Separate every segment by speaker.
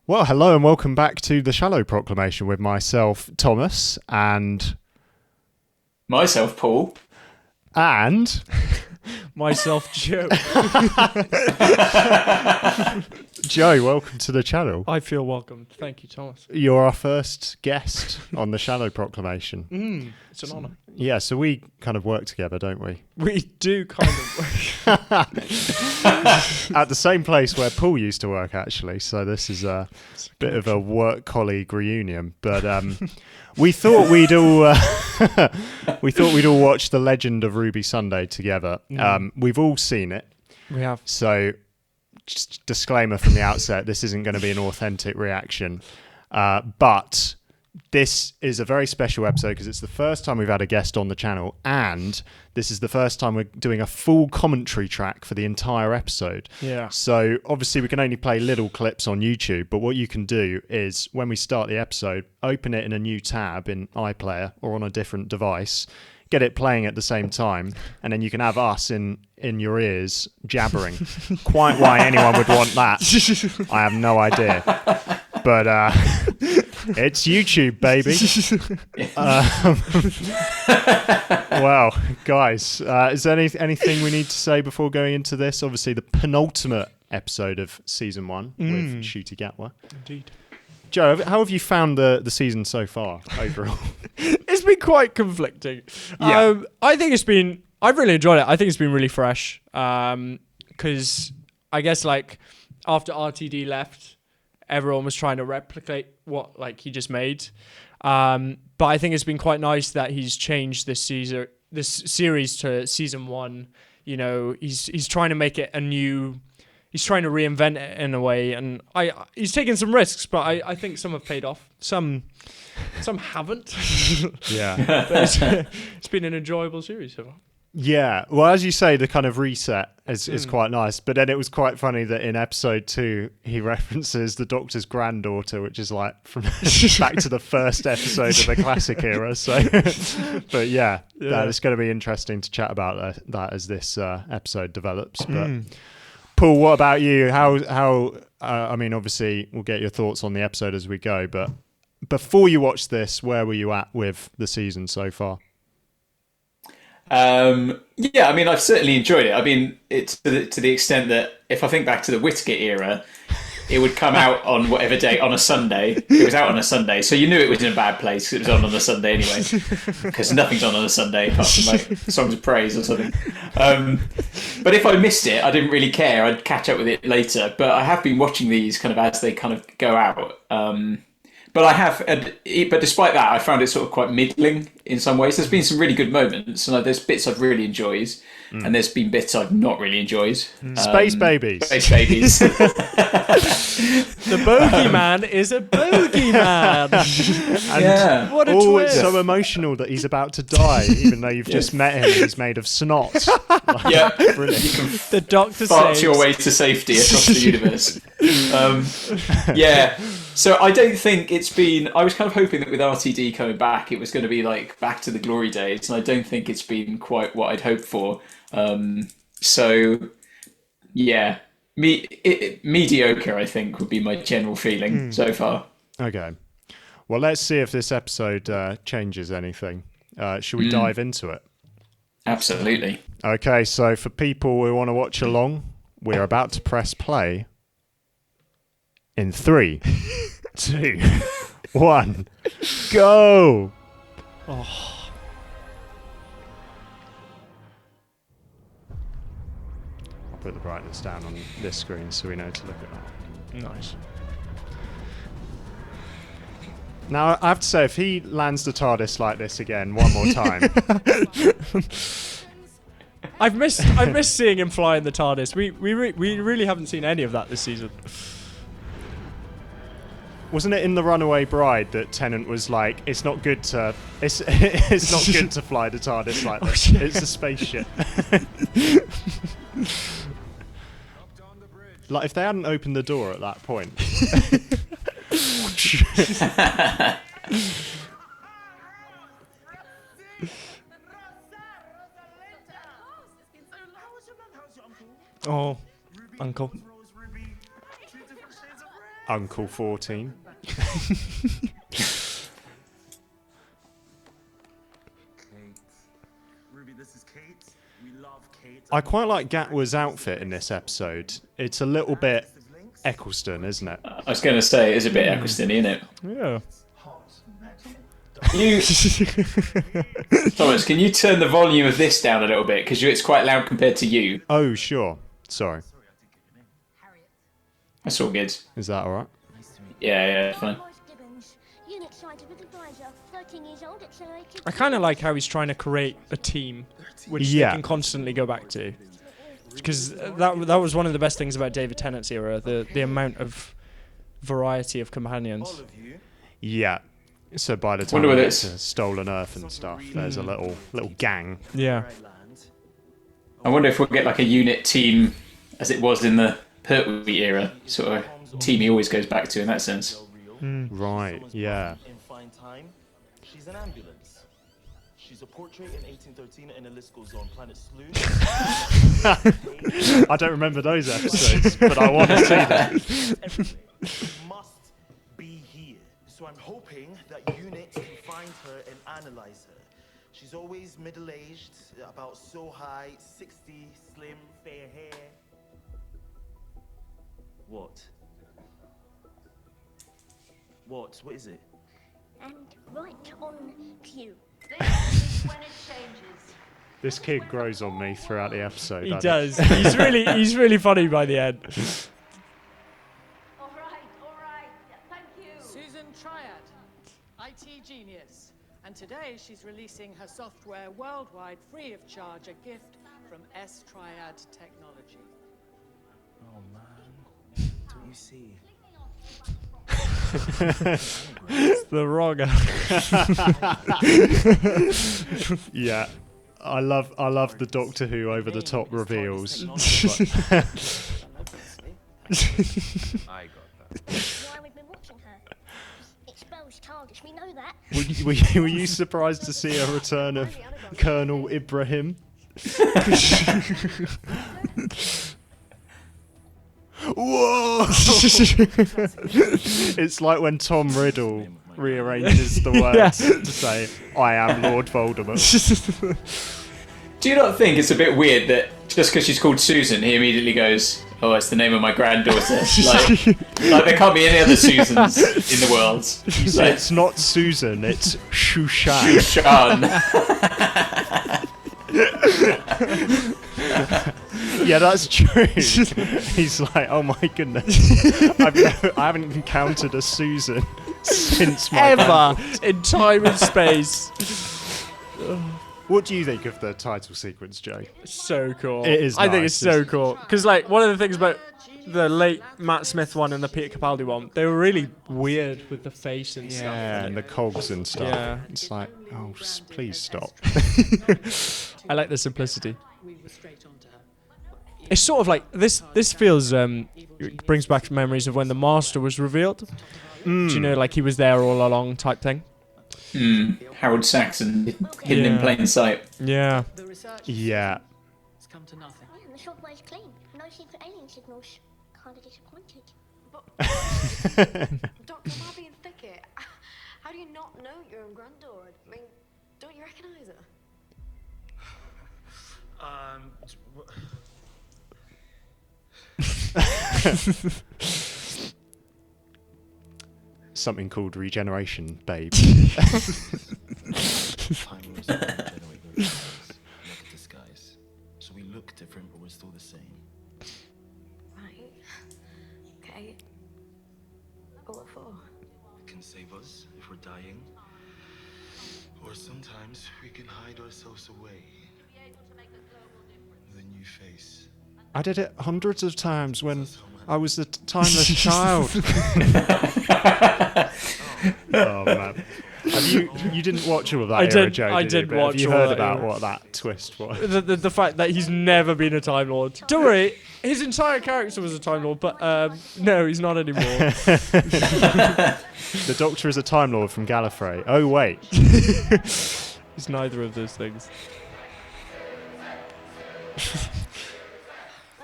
Speaker 1: Well, hello and welcome back to the Shallow Proclamation with myself, Thomas, and
Speaker 2: myself, Paul,
Speaker 1: and
Speaker 3: myself, Joe.
Speaker 1: Joe, welcome to the channel.
Speaker 3: I feel welcome. Thank you, Thomas.
Speaker 1: You're our first guest on the Shallow Proclamation.
Speaker 3: It's an honour.
Speaker 1: Yeah, so we kind of work together, don't we?
Speaker 3: We do kind of work.
Speaker 1: At the same place where Paul used to work, actually. So this is a bit of a work colleague reunion. But we thought we'd all watch The Legend of Ruby Sunday together. We've all seen it.
Speaker 3: We have.
Speaker 1: So just disclaimer from the outset, this isn't going to be an authentic reaction. But this is a very special episode because it's the first time we've had a guest on the channel, and this is the first time we're doing a full commentary track for the entire episode.
Speaker 3: Yeah.
Speaker 1: So obviously we can only play little clips on YouTube, but what you can do is when we start the episode, open it in a new tab in iPlayer or on a different device, get it playing at the same time, and then you can have us in your ears jabbering. Quite why anyone would want that, I have no idea. But it's YouTube, baby. Wow, guys, is there anything we need to say before going into this? Obviously, the penultimate episode of season 1 with Ncuti Gatwa.
Speaker 3: Indeed.
Speaker 1: Joe, how have you found the season so far overall?
Speaker 3: It's been quite conflicting.
Speaker 1: Yeah.
Speaker 3: I've really enjoyed it. I think it's been really fresh. Because I guess like after RTD left, everyone was trying to replicate what like he just made. But I think it's been quite nice that he's changed this series to season 1. You know, he's trying to make it a new. He's trying to reinvent it in a way, and he's taken some risks, but I think some have paid off. Some haven't.
Speaker 1: Yeah.
Speaker 3: But it's been an enjoyable series so far.
Speaker 1: Yeah, well, as you say, the kind of reset is quite nice. But then it was quite funny that in episode 2, he references the Doctor's granddaughter, which is like from back to the first episode of the classic era. So, but yeah, it's going to be interesting to chat about that as this episode develops. But Paul, what about you? How? I mean, obviously, we'll get your thoughts on the episode as we go. But before you watched this, where were you at with the season so far?
Speaker 2: Yeah, I mean, I've certainly enjoyed it. I mean, it's to the extent that if I think back to the Whittaker era, it would come out on whatever day, on a Sunday. It was out on a Sunday, so you knew it was in a bad place because it was on a Sunday anyway, because nothing's on a Sunday apart from like songs of praise or something. But if I missed it, I didn't really care. I'd catch up with it later. But I have been watching these kind of as they kind of go out. But despite that, I found it sort of quite middling in some ways. There's been some really good moments, and there's bits I've really enjoyed, and there's been bits I've not really enjoyed.
Speaker 1: Space babies.
Speaker 2: Space babies.
Speaker 3: The bogeyman is a bogeyman.
Speaker 1: And
Speaker 3: what a
Speaker 1: it's
Speaker 3: twist.
Speaker 1: so emotional that he's about to die, even though you've just met him. He's made of snot.
Speaker 2: Yeah,
Speaker 1: Brilliant.
Speaker 2: you can
Speaker 3: The Doctor
Speaker 2: fart
Speaker 3: saves.
Speaker 2: your way to safety across the universe. Yeah. So I don't think it's been. I was kind of hoping that with RTD coming back, it was going to be like back to the glory days, and I don't think it's been quite what I'd hoped for. So yeah, mediocre, I think, would be my general feeling so far.
Speaker 1: Okay. Well, let's see if this episode changes anything. Should we dive into it?
Speaker 2: Absolutely.
Speaker 1: Okay, so for people who want to watch along, we're about to press play in 3, 2, 1, go!
Speaker 3: Oh,
Speaker 1: I'll put the brightness down on this screen so we know to look at that.
Speaker 3: nice.
Speaker 1: Now, I have to say, if he lands the TARDIS like this again one more time...
Speaker 3: I've missed seeing him fly in the TARDIS. We really haven't seen any of that this season.
Speaker 1: Wasn't it in The Runaway Bride that Tennant was like, it's not good to fly the TARDIS like this. It's a spaceship. Like, if they hadn't opened the door at that point.
Speaker 3: Oh, Uncle.
Speaker 1: Uncle 14. I quite like Gatwa's outfit in this episode. It's a little bit Eccleston, isn't it?
Speaker 2: I was going to say, it's a bit Eccleston, isn't it?
Speaker 3: Yeah.
Speaker 2: Thomas, can you turn the volume of this down a little bit? Because it's quite loud compared to you.
Speaker 1: Oh, sure. Sorry.
Speaker 2: That's all good.
Speaker 1: Is that alright?
Speaker 2: Yeah, fine.
Speaker 3: I kind of like how he's trying to create a team, which they can constantly go back to. Because that was one of the best things about David Tennant's era, the amount of variety of companions.
Speaker 1: Yeah. So by the time we get to Stolen Earth and stuff, there's a little gang.
Speaker 3: Yeah.
Speaker 2: I wonder if we'll get like a unit team, as it was in the Pertwee era, sort of team he always goes back to in that sense.
Speaker 1: Right, yeah.
Speaker 4: She's an ambulance. She's a portrait in 1813 and the list goes on. Planet Sleuth.
Speaker 1: I don't remember those episodes, but I want to see them.
Speaker 4: Must be here. So I'm hoping that unit can find her and analyze her. She's always middle-aged, about so high, 60, slim, fair hair. What? What? What is it?
Speaker 5: And right on cue.
Speaker 6: This is when it changes.
Speaker 1: This kid grows on me throughout the episode.
Speaker 3: He does. He's really funny by the end.
Speaker 6: All right. Thank you.
Speaker 7: Susan Triad, IT genius. And today she's releasing her software worldwide free of charge, a gift from Triad Technology.
Speaker 4: Oh man, don't you see?
Speaker 3: It's the wrong.
Speaker 1: Yeah. I love the Doctor Who over the top reveals.
Speaker 5: I got that. Why we've been watching her. Exposed targets, we know that.
Speaker 1: Were you surprised to see a return of Colonel Ibrahim? Whoa! It's like when Tom Riddle rearranges the words to say, "I am Lord Voldemort."
Speaker 2: Do you not think it's a bit weird that just because she's called Susan, he immediately goes, "Oh, it's the name of my granddaughter." like there can't be any other Susans in the world.
Speaker 1: Like, it's not Susan, it's Shushan. Yeah, that's true. He's like, oh my goodness, I haven't encountered a Susan since my
Speaker 3: Ever in time and space.
Speaker 1: What do you think of the title sequence, Joe?
Speaker 3: So cool.
Speaker 1: It is.
Speaker 3: I think
Speaker 1: nice,
Speaker 3: it's so cool because, like, one of the things about the late Matt Smith one and the Peter Capaldi one, they were really weird with the face and stuff.
Speaker 1: Yeah, and the cogs and stuff.
Speaker 3: Yeah.
Speaker 1: It's like, oh, please stop.
Speaker 3: I like the simplicity. It's sort of like this feels it brings back memories of when the Master was revealed. Do you know, like he was there all along type thing?
Speaker 2: Harold Saxon, hidden in plain sight.
Speaker 3: Yeah.
Speaker 1: Yeah.
Speaker 7: It's come to nothing.
Speaker 5: Yeah, the software's clean. No secret alien signals. Kinda disappointed.
Speaker 6: Doctor, am I being thicket? How do you not know your own granddaughter? I mean, don't you recognise her?
Speaker 1: Something called regeneration, babe.
Speaker 4: Time was regenerate very fast, like a disguise. So we look different, but we're still the same.
Speaker 6: Right. Okay. What for?
Speaker 4: It can save us if we're dying. Or sometimes we can hide ourselves away. The new face.
Speaker 1: I did it hundreds of times when I was a timeless child. Oh man. You didn't watch all of that era, Joe,
Speaker 3: I
Speaker 1: did
Speaker 3: did
Speaker 1: you?
Speaker 3: watch
Speaker 1: Have you
Speaker 3: all
Speaker 1: heard
Speaker 3: that
Speaker 1: about
Speaker 3: era.
Speaker 1: what that twist was?
Speaker 3: The fact that he's never been a Time Lord. Don't worry, his entire character was a Time Lord, but no, he's not anymore.
Speaker 1: The Doctor is a Time Lord from Gallifrey. Oh wait.
Speaker 3: He's neither of those things.
Speaker 6: That's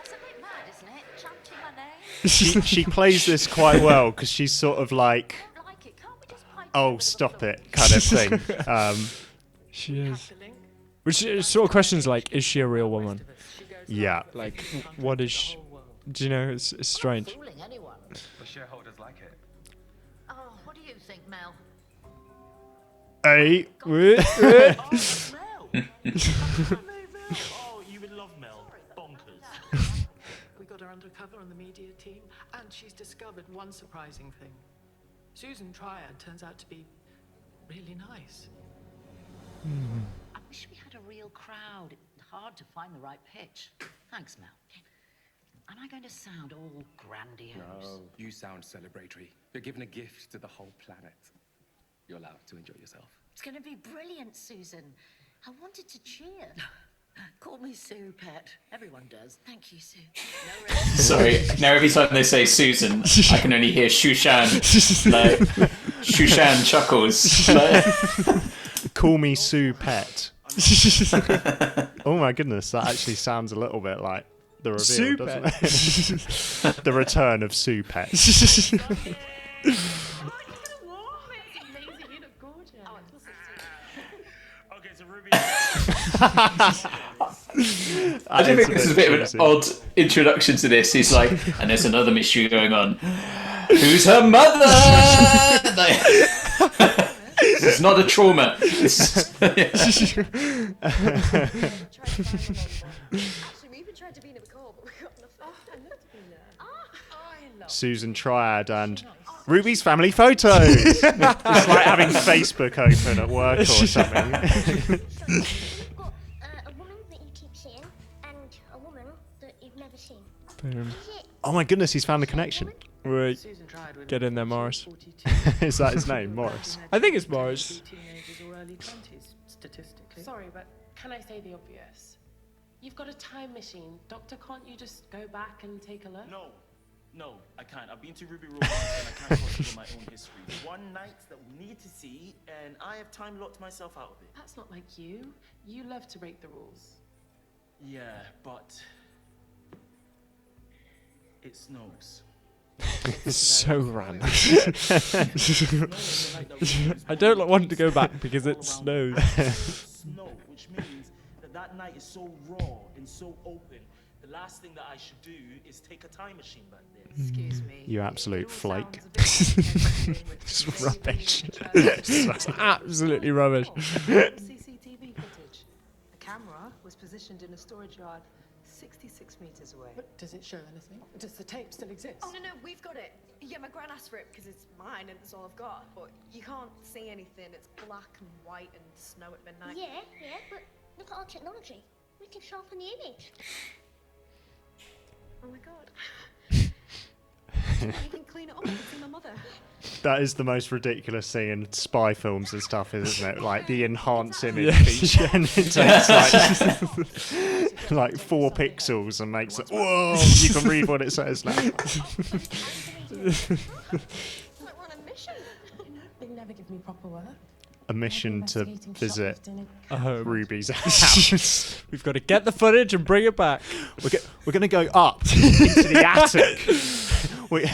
Speaker 6: a bit mad, isn't it? Chanting my name.
Speaker 1: she plays this quite well because she's sort of like,
Speaker 6: Like it, can't we just pipe
Speaker 1: oh, stop it, kind of thing.
Speaker 3: She is. Which sort of questions like, is she a real woman?
Speaker 1: Yeah.
Speaker 3: Like, what is she? Do you know? It's strange.
Speaker 8: Fooling anyone.
Speaker 9: The shareholders like it.
Speaker 8: Oh, what do you think, Mel?
Speaker 1: Hey.
Speaker 4: Oh, Mel. Oh, you would love Mel. Bonkers.
Speaker 7: We got her undercover on the media team, and she's discovered one surprising thing. Susan Triad turns out to be really nice.
Speaker 8: I wish we had a real crowd. It's hard to find the right pitch. Thanks, Mel. Am I going to sound all grandiose?
Speaker 9: No, you sound celebratory. You're giving a gift to the whole planet. You're allowed to enjoy yourself.
Speaker 8: It's going to be brilliant, Susan. I wanted to cheer. Call me Sue, pet. Everyone does. Thank you, Sue. No rest.
Speaker 2: Sorry. Now every time they say Susan, I can only hear Shushan. Like Shushan chuckles. Like,
Speaker 1: Call me Sue Pet. Oh my goodness, that actually sounds a little bit like the reveal,
Speaker 3: Sue
Speaker 1: doesn't
Speaker 3: Pet.
Speaker 1: it? The return of Sue Pet.
Speaker 4: Okay, so Ruby.
Speaker 2: I do think this is a bit of an odd introduction to this. He's like, and there's another mystery going on. Who's her mother? Like, this is not a trauma. This is,
Speaker 6: Actually, we even tried to be in it before, but we got nothing.
Speaker 1: Susan Triad and Ruby's family photos. It's like having Facebook open at work or something.
Speaker 5: We've got a woman that you keep seeing and a woman that you've never seen. Is it
Speaker 1: Oh my goodness, he's found the connection.
Speaker 3: Right.
Speaker 7: Susan Triad would
Speaker 3: Get in there, Morris.
Speaker 7: 42.
Speaker 1: Is that his name, Morris?
Speaker 3: I think it's Morris.
Speaker 7: Teenagers or early 20s, statistically.
Speaker 10: Sorry, but can I say the obvious? You've got a time machine. Doctor, can't you just go back and take a look?
Speaker 4: No, I can't. I've been to Ruby Road once and I can't consider my own history. One night that we need to see, and I have time locked myself out of it.
Speaker 10: That's not like you. You love to break the rules.
Speaker 4: Yeah, but it snows.
Speaker 3: It's so random. I don't want to go back because it snows.
Speaker 4: Snow, which means that that night is so raw and so open. The last thing that I should do is take a time machine back there.
Speaker 6: Excuse me.
Speaker 1: You absolute flake.
Speaker 10: It's
Speaker 1: It's rubbish.
Speaker 3: It's absolutely rubbish.
Speaker 10: CCTV footage.
Speaker 6: The camera was positioned in a storage yard 66 meters away.
Speaker 10: But does it show anything? Does the tape still exist?
Speaker 6: Oh, no, we've got it. Yeah, my gran asked for it because it's mine and it's all I've got. But you can't see anything. It's black and white and snow at midnight.
Speaker 5: Yeah, but look at our technology. We can sharpen the image.
Speaker 6: Oh my god. You can clean it up. I can see my mother.
Speaker 1: That is the most ridiculous thing in spy films and stuff, isn't it? Like the enhance image
Speaker 3: Yeah.
Speaker 1: feature, and it takes like 4 pixels and makes it. Whoa! You can read what it says now.
Speaker 6: It's like we're on a mission.
Speaker 10: They never give me proper work.
Speaker 1: A mission to visit Ruby's house.
Speaker 3: We've got to get the footage and bring it back.
Speaker 1: We're going to go up into the attic. We-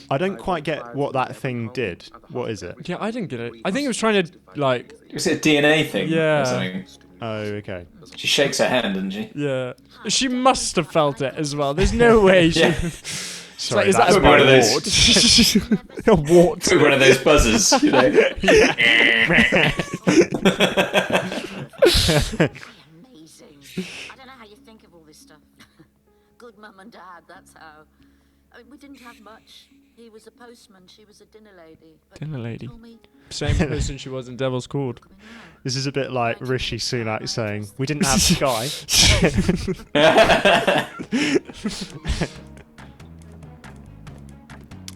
Speaker 1: I don't quite get what that thing did. What is it?
Speaker 3: Yeah, I didn't get it. I think it was trying to, like,
Speaker 2: was it a DNA thing?
Speaker 3: Yeah.
Speaker 2: Or something?
Speaker 1: Oh, okay.
Speaker 2: She shakes her hand, doesn't she?
Speaker 3: yeah. She must have felt it as well. There's no way she...
Speaker 2: Yeah.
Speaker 1: Sorry,
Speaker 3: is that
Speaker 1: that's
Speaker 3: a
Speaker 2: one of those-
Speaker 3: wart? A wart.
Speaker 2: Put one of those buzzers, you know.
Speaker 8: Amazing. I don't know how you think of all this stuff. Good mum and dad, that's how. I mean, we didn't have much. He was a postman, she was a dinner lady. But
Speaker 3: Dinner lady.
Speaker 8: told me
Speaker 3: Same person she was in Devil's Court.
Speaker 8: coming round.
Speaker 1: This is a bit like Rishi Sunak saying, "We didn't have Sky."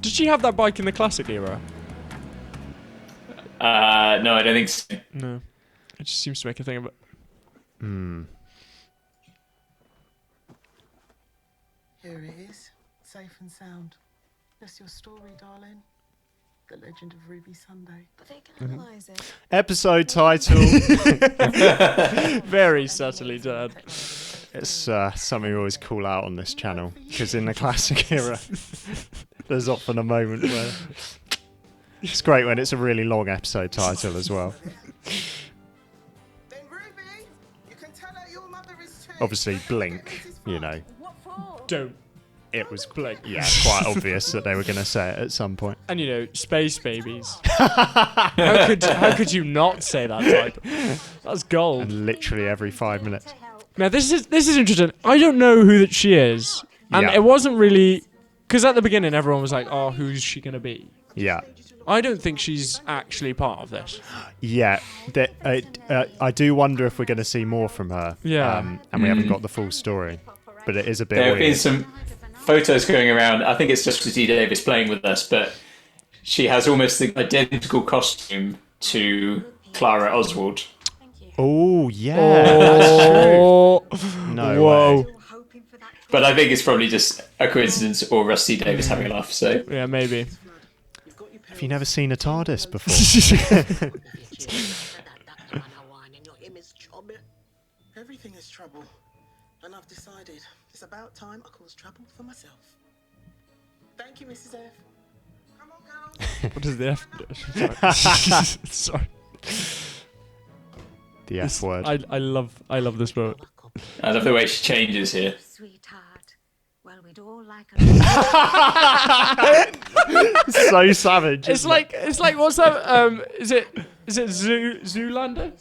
Speaker 3: Did she have that bike in the classic era?
Speaker 2: No, I don't think so.
Speaker 3: No. It just seems to make a thing of it.
Speaker 7: Here it is, safe and sound. That's your story, darling. The Legend of Ruby Sunday.
Speaker 6: But they can analyze it.
Speaker 1: Episode title.
Speaker 3: Very subtly done.
Speaker 1: It's something we always call out on this channel, because in the classic era, there's often a moment where it's great when it's a really long episode title as well. Obviously, Blink, you know.
Speaker 3: Don't.
Speaker 1: It was Blink. Yeah, quite obvious that they were going to say it at some point.
Speaker 3: And you know, Space Babies. how could you not say that title? That's gold.
Speaker 1: And literally every 5 minutes.
Speaker 3: Now this is interesting. I don't know who that she is, and
Speaker 1: Yeah.
Speaker 3: it wasn't really because at the beginning everyone was like, "Oh, who's she gonna be?"
Speaker 1: Yeah.
Speaker 3: I don't think she's actually part of this.
Speaker 1: Yeah, I do wonder if we're going to see more from her.
Speaker 3: Yeah.
Speaker 1: And we haven't got the full story, but it is a bit
Speaker 2: There have
Speaker 1: weird.
Speaker 2: been some photos going around. I think it's just Chrissy Davis playing with us, but she has almost the identical costume to Clara Oswald.
Speaker 1: Oh, yeah, that's true. No way.
Speaker 2: But I think it's probably just a coincidence or Rusty Davis having a laugh. So
Speaker 3: Yeah, maybe.
Speaker 1: Have you never seen a TARDIS before?
Speaker 11: Everything is trouble, and I've decided it's about time I cause trouble for myself. Thank you, Mrs. F. Come on, girls.
Speaker 3: What does the F do? Sorry.
Speaker 1: The F word.
Speaker 3: I love this moment.
Speaker 2: I love the way she changes here.
Speaker 8: Sweetheart. Well, we'd all like
Speaker 1: So savage.
Speaker 3: It's like what's that? Is it Zoolander?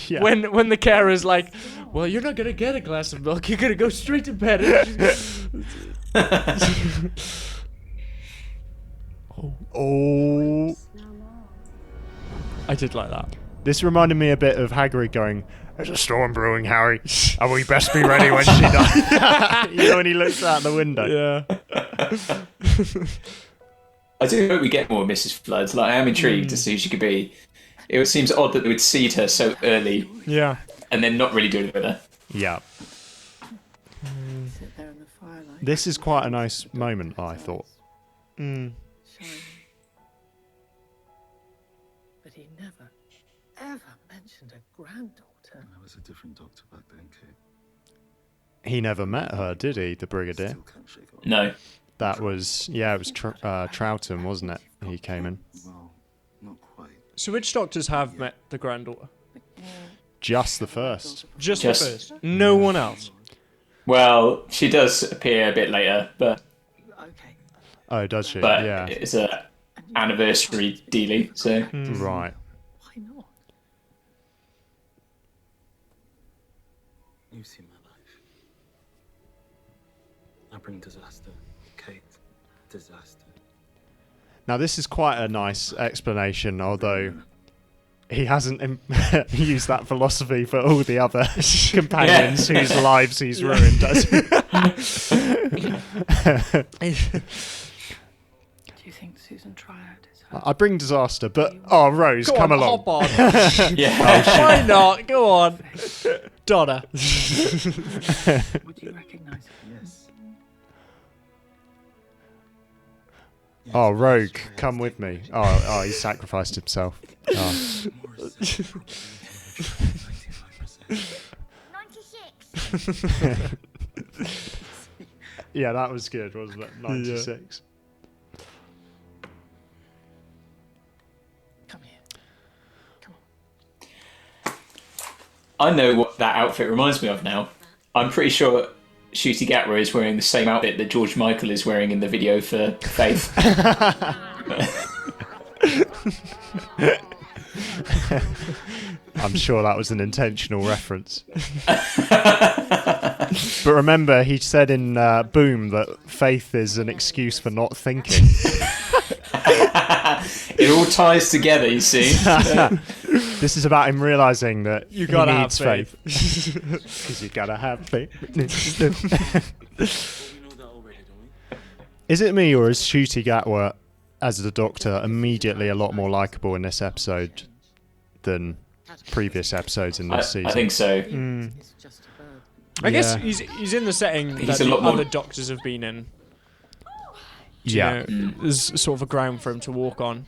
Speaker 1: Yeah.
Speaker 3: When the carer's like, well, you're not gonna get a glass of milk. You're gonna go straight to bed.
Speaker 1: Oh.
Speaker 3: I did like that.
Speaker 1: This reminded me a bit of Hagrid going, "There's a storm brewing, Harry, and we best be ready when she does." You know, when he looks out the window.
Speaker 3: Yeah.
Speaker 2: I do hope we get more Mrs. Flood. Like, I am intrigued to see who she could be. It seems odd that they would seed her so early.
Speaker 3: Yeah.
Speaker 2: And then not really do anything with her.
Speaker 1: Yeah.
Speaker 7: Sit there in the firelight.
Speaker 1: This is quite a nice moment, I thought.
Speaker 7: Shining. But he never, ever mentioned a granddaughter.
Speaker 9: I was a different doctor back then, Kate.
Speaker 1: He never met her, did he, the Brigadier?
Speaker 2: No.
Speaker 1: That was, it was Troughton, wasn't it? He came in.
Speaker 9: Well, not quite.
Speaker 3: So which doctors have met the granddaughter?
Speaker 1: Just the first.
Speaker 3: Just the first. No one else.
Speaker 2: Well, she does appear a bit later, but
Speaker 1: Oh, does she?
Speaker 2: but
Speaker 1: Yeah.
Speaker 2: it's a anniversary dealie. So
Speaker 1: Right.
Speaker 7: Why not?
Speaker 9: You've seen my life. I bring disaster. Kate, disaster.
Speaker 1: Now, this is quite a nice explanation, although he hasn't used that philosophy for all the other companions whose lives he's ruined, does he?
Speaker 7: Do you think Susan Triad is her?
Speaker 1: I bring disaster, but Rose, come along.
Speaker 3: Hop on.
Speaker 2: yeah.
Speaker 3: Why not? Go on. Donna.
Speaker 7: Would you recognise her?
Speaker 9: Yes.
Speaker 1: Oh, Rogue, come with me. Oh, he sacrificed himself. Oh.
Speaker 5: 96.
Speaker 1: Yeah, that was good, wasn't it? 96.
Speaker 7: Come here. Come on.
Speaker 2: I know what that outfit reminds me of now. I'm pretty sure Ncuti Gatwa is wearing the same outfit that George Michael is wearing in the video for Faith.
Speaker 1: I'm sure that was an intentional reference. But remember, he said in Boom that faith is an excuse for not thinking.
Speaker 2: It all ties together, you see.
Speaker 1: This is about him realising that
Speaker 3: You gotta
Speaker 1: he
Speaker 3: have
Speaker 1: needs faith. Because you gotta have faith. Is it me, or is Ncuti Gatwa, as the Doctor, immediately a lot more likeable in this episode than previous episodes in this season?
Speaker 2: I think so.
Speaker 7: It's just a bird.
Speaker 3: I guess
Speaker 1: Yeah.
Speaker 3: he's in the setting
Speaker 2: He's
Speaker 3: that
Speaker 2: a lot
Speaker 3: the
Speaker 2: more-
Speaker 3: other doctors have been in.
Speaker 1: Yeah.
Speaker 3: There's sort of a ground for him to walk on.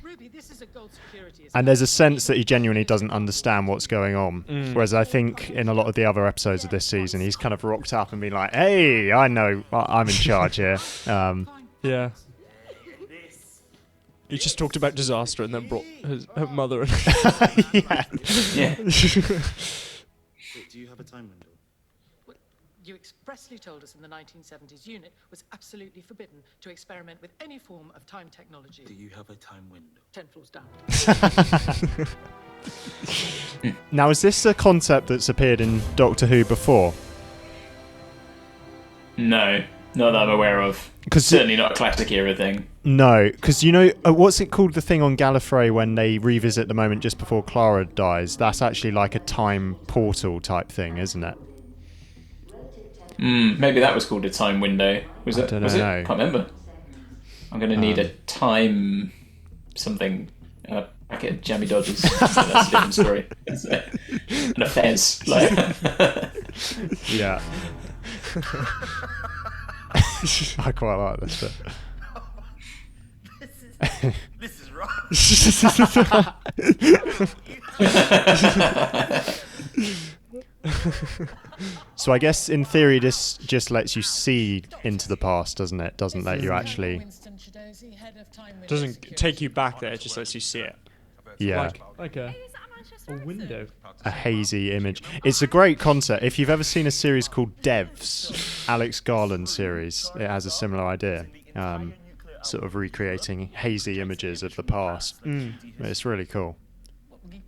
Speaker 1: And there's a sense that he genuinely doesn't understand what's going on. Whereas I think in a lot of the other episodes of this season, he's kind of rocked up and been like, hey, I know, I'm in charge here.
Speaker 3: Yeah. He just talked about disaster and then brought her mother in.
Speaker 1: Yeah.
Speaker 4: Wait, do you have a time window?
Speaker 7: Well, you expressly told us in the 1970s unit was absolutely forbidden to experiment with any form of time technology.
Speaker 4: Do you have a time window?
Speaker 7: 10 floors down.
Speaker 1: Now, is this a concept that's appeared in Doctor Who before?
Speaker 2: No, not that I'm aware of. Certainly not a classic era thing.
Speaker 1: No, because you know, what's it called, the thing on Gallifrey when they revisit the moment just before Clara dies? That's actually like a time portal type thing, isn't it?
Speaker 2: Maybe that was called a time window. Was it?
Speaker 1: I
Speaker 2: can't remember. I'm going to need a time something packet of jammy dodgers. So that's a different story. And a fez. Like.
Speaker 1: Yeah. I quite like this bit.
Speaker 4: This is wrong.
Speaker 1: So I guess in theory this just lets you see into the past, doesn't it? Doesn't let you actually...
Speaker 3: Doesn't take you back there, it just lets you see it.
Speaker 1: Yeah.
Speaker 3: Like a window.
Speaker 1: A hazy image. It's a great concept. If you've ever seen a series called Devs, Alex Garland series, it has a similar idea. Sort of recreating hazy images of the past. It's really cool.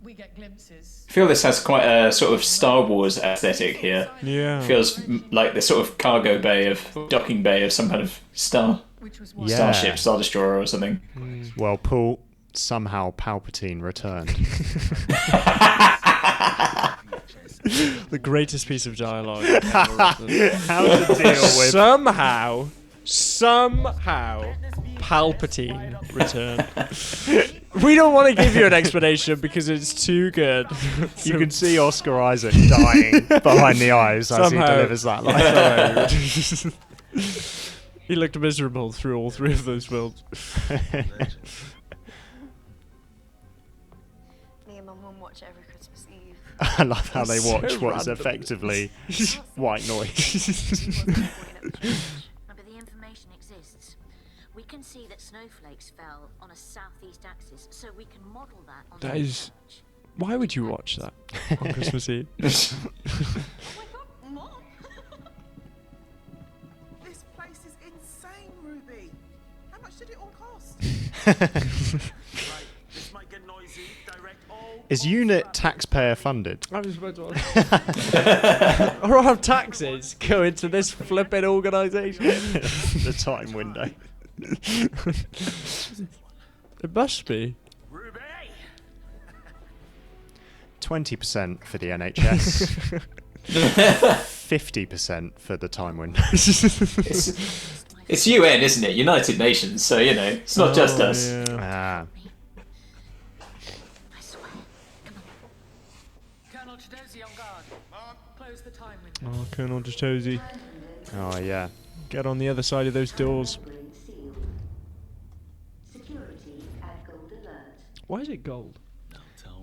Speaker 7: We get glimpses.
Speaker 2: I feel this has quite a sort of Star Wars aesthetic here.
Speaker 3: Yeah.
Speaker 2: Feels like the sort of cargo bay docking bay of some kind of starship, Star Destroyer or something.
Speaker 1: Well, Paul, somehow Palpatine returned.
Speaker 3: The greatest piece of dialogue.
Speaker 1: How to deal with...
Speaker 3: Somehow, Palpatine returned. We don't want to give you an explanation because it's too good.
Speaker 1: You can see Oscar Isaac dying behind the eyes as he delivers that line.
Speaker 3: He looked miserable through all three of those films.
Speaker 6: Me and my mum watch every Christmas Eve.
Speaker 1: I love how they
Speaker 3: So
Speaker 1: watch what is
Speaker 3: random.
Speaker 1: effectively white noise.
Speaker 8: But the information exists. We can see that snowflakes fell on a southeast axis, so we can model that on
Speaker 3: That
Speaker 8: the
Speaker 3: is... Why would you watch that on Christmas Eve?
Speaker 11: Oh my god, Mom! This place is insane, Ruby. How much did it all cost?
Speaker 4: Right, this might get noisy. Direct all.
Speaker 1: Is UNIT taxpayer funded?
Speaker 3: I was about to ask. Or our taxes go into this flipping organisation?
Speaker 1: The time window.
Speaker 3: It must be.
Speaker 1: 20% for the NHS. 50% for the time window.
Speaker 2: It's UN, isn't it? United Nations. So, you know, it's not just us.
Speaker 1: Yeah.
Speaker 7: I swear. Come on. Colonel Chidozi on guard. Close the time window.
Speaker 3: Oh, Colonel Chidozi.
Speaker 1: Oh, yeah.
Speaker 3: Get on the other side of those doors. Why is it gold?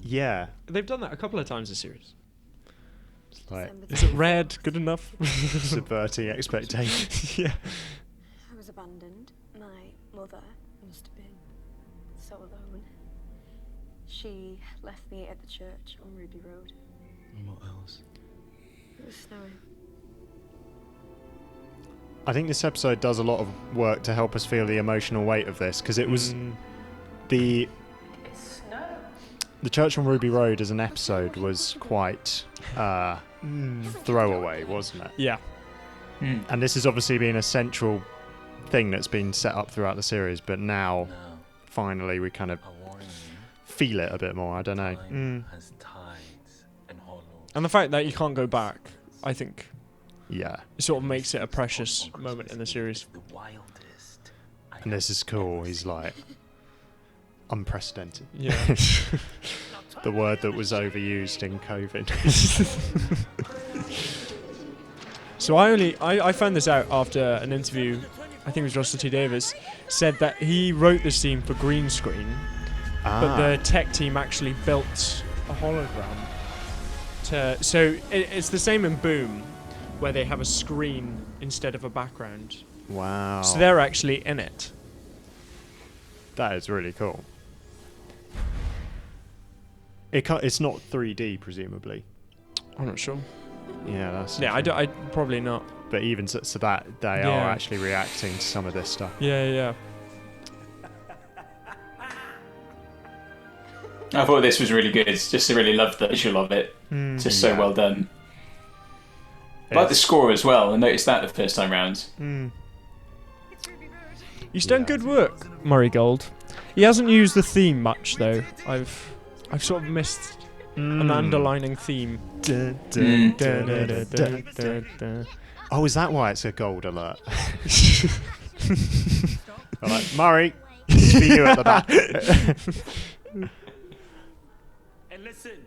Speaker 1: Yeah.
Speaker 3: They've done that a couple of times this series.
Speaker 1: It's like
Speaker 3: Is it red good enough?
Speaker 1: subverting expectations.
Speaker 3: Yeah.
Speaker 6: I was abandoned. My mother must have been so alone. She left me at the church on Ruby Road.
Speaker 4: And what else?
Speaker 6: It was snowing.
Speaker 1: I think this episode does a lot of work to help us feel the emotional weight of this, because it was the Church on Ruby Road as an episode was quite throwaway, wasn't it?
Speaker 3: Yeah.
Speaker 1: And this has obviously been a central thing that's been set up throughout the series, but now finally we kind of feel it a bit more. I don't know.
Speaker 4: Has tides and hollows.
Speaker 3: And the fact that you can't go back, I think,
Speaker 1: Yeah.
Speaker 3: it sort of makes it a precious moment in the series.
Speaker 4: The wildest.
Speaker 1: And this is cool. He's like unprecedented.
Speaker 3: Yeah.
Speaker 1: The word that was overused in COVID.
Speaker 3: So I found this out after an interview. I I think it was Russell T Davies, said that he wrote the scene for green screen, but the tech team actually built a hologram. So it's the same in Boom, where they have a screen instead of a background.
Speaker 1: Wow.
Speaker 3: So they're actually in it.
Speaker 1: That is really cool. It's not 3D, presumably.
Speaker 3: I'm not sure.
Speaker 1: Yeah, that's...
Speaker 3: Yeah, I probably not.
Speaker 1: But even so that they are actually reacting to some of this stuff.
Speaker 3: Yeah.
Speaker 2: I thought this was really good. Just I really loved the visual of it. Just so well done. I like the score as well. I noticed that the first time round.
Speaker 3: He's done good work, Murray Gold. He hasn't used the theme much though. I've sort of missed an underlining theme.
Speaker 1: Oh, is that why it's a gold alert? I'm like, Murray, it's for you at the back.
Speaker 12: And listen.